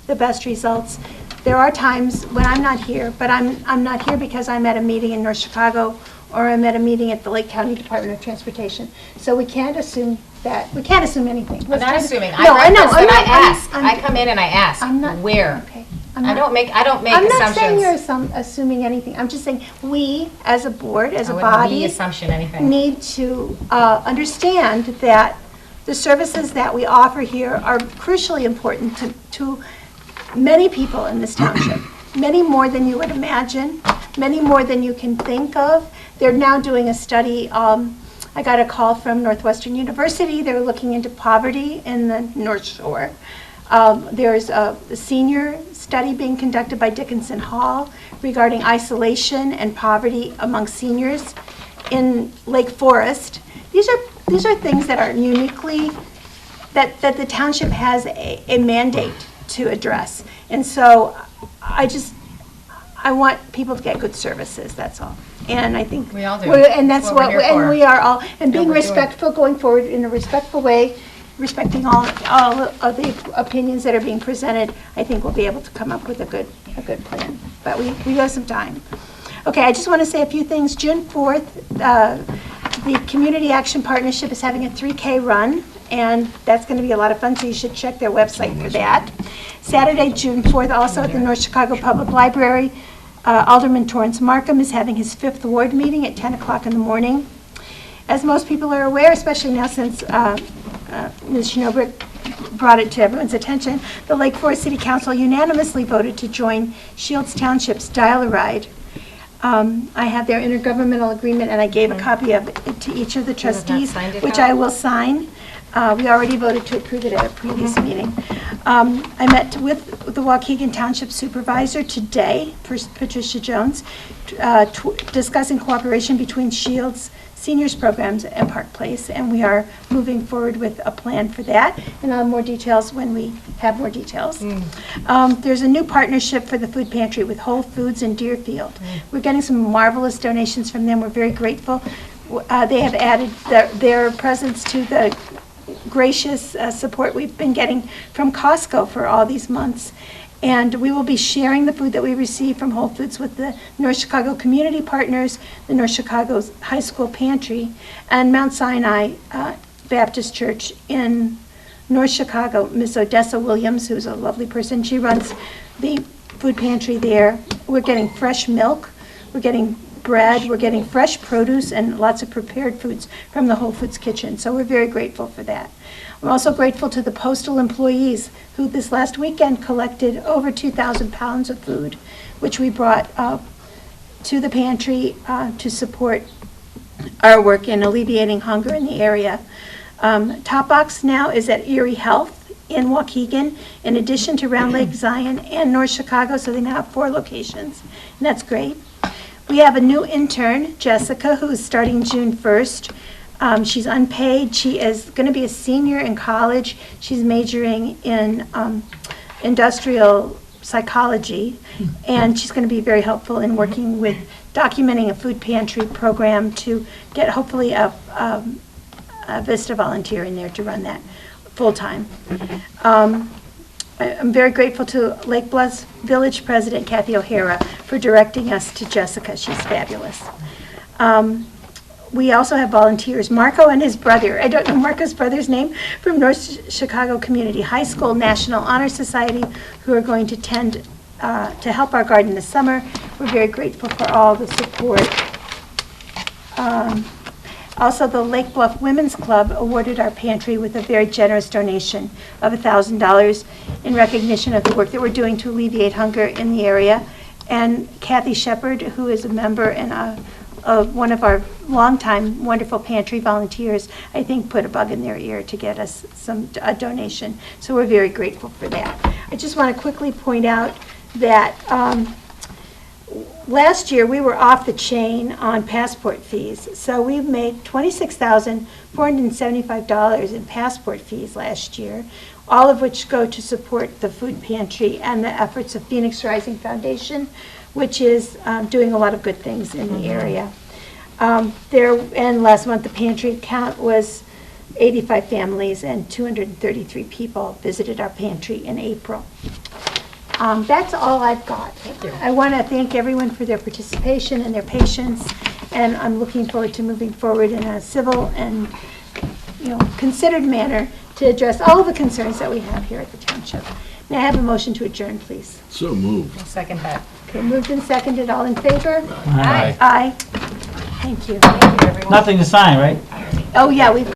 the best results. There are times when I'm not here, but I'm not here because I'm at a meeting in North Chicago or I'm at a meeting at the Lake County Department of Transportation. So we can't assume anything. I'm not assuming. No, I know. I ask. I'm- I come in and I ask. I'm not. Where? Okay. I don't make I'm not saying you're assumptions. assuming anything. I'm just saying we, as a board, as I a wouldn't be body, assumption anything. need to understand that the services that we offer here are crucially important to many people in this township, many more than you would imagine, many more than you can think of. They're now doing a study. I got a call from Northwestern University. They're looking into poverty in the North Shore. There's a senior study being conducted by Dickinson Hall regarding isolation and poverty among seniors in Lake Forest. These are things that are uniquely, that the township has a mandate to address. And so I want people to get good services, that's all. And I think. We all do. And that's That's what what, we're here and for. we are all, and being we're doing. respectful, going forward in a respectful way, respecting all of the opinions that are being presented, I think we'll be able to come up with a good plan. But we have some time. Okay, I just want to say a few things. June 4th, the Community Action Partnership is having a 3K run, and that's going to be a lot of fun, so you should check their website for that. Saturday, June 4th, also at the North Chicago Public Library, Alderman Torrance Markham is having his 5th ward meeting at 10 o'clock in the morning. As most people are aware, especially now since Ms. Schnobrick brought it to everyone's attention, the Lake Forest City Council unanimously voted to join Shields Township's Dial-A-Ride. I have their intergovernmental agreement, and I gave a copy of it to each of the You have not trustees, signed it, which Val? I will sign. We already voted to approve it at a previous meeting. I met with the Waukegan Township Supervisor today, Patricia Jones, discussing cooperation between Shields Seniors Programs and Park Place, and we are moving forward with a plan for that, and I'll have more details when we have more details. There's a new partnership for the food pantry with Whole Foods in Deerfield. We're getting some marvelous donations from them. We're very grateful. They have added their presence to the gracious support we've been getting from Costco for all these months. And we will be sharing the food that we receive from Whole Foods with the North Chicago Community Partners, the North Chicago High School Pantry, and Mount Sinai Baptist Church in North Chicago. Ms. Odessa Williams, who's a lovely person, she runs the food pantry there. We're getting fresh milk, we're getting bread, we're getting fresh produce and lots of prepared foods from the Whole Foods kitchen. So we're very grateful for that. I'm also grateful to the postal employees who this last weekend collected over 2,000 pounds of food, which we brought to the pantry to support our work in alleviating hunger in the area. Top Box now is at Erie Health in Waukegan, in addition to Round Lake, Zion, and North Chicago, so they now have 4 locations, and that's great. We have a new intern, Jessica, who is starting June 1st. She's unpaid. She is going to be a senior in college. She's majoring in industrial psychology, and she's going to be very helpful in working with documenting a food pantry program to get hopefully a Vista volunteer in there to run that full-time. I'm very grateful to Lake Bluffs Village President Kathy O'Hara for directing us to Jessica. She's fabulous. We also have volunteers, Marco and his brother, I don't know Marco's brother's name, from North Chicago Community High School National Honor Society, who are going to tend to help our garden this summer. We're very grateful for all the support. Also, the Lake Bluff Women's Club awarded our pantry with a very generous donation of $1,000 in recognition of the work that we're doing to alleviate hunger in the area. And Kathy Shepard, who is a member and one of our longtime wonderful pantry volunteers, I think put a bug in their ear to get us a donation. So we're very grateful for that. I just want to quickly point out that last year we were off the chain on passport fees. So we've made $26,400 $475 in passport fees last year, all of which go to support the food pantry and the efforts of Phoenix Rising Foundation, which is doing a lot of good things in the area. And last month, the pantry count was 85 families and 233 people visited our pantry in April. That's all I've got. Thank you. I want to thank everyone for their participation and their patience, and I'm looking forward to moving forward in a civil and, considered manner to address all of the concerns that we have here at the township. May I have a motion to adjourn, please? So moved. I'll second that. Okay, moved and seconded, all in favor? Aye. Aye. Thank you. Thank you, everyone. Nothing to sign, right? Oh, yeah, we've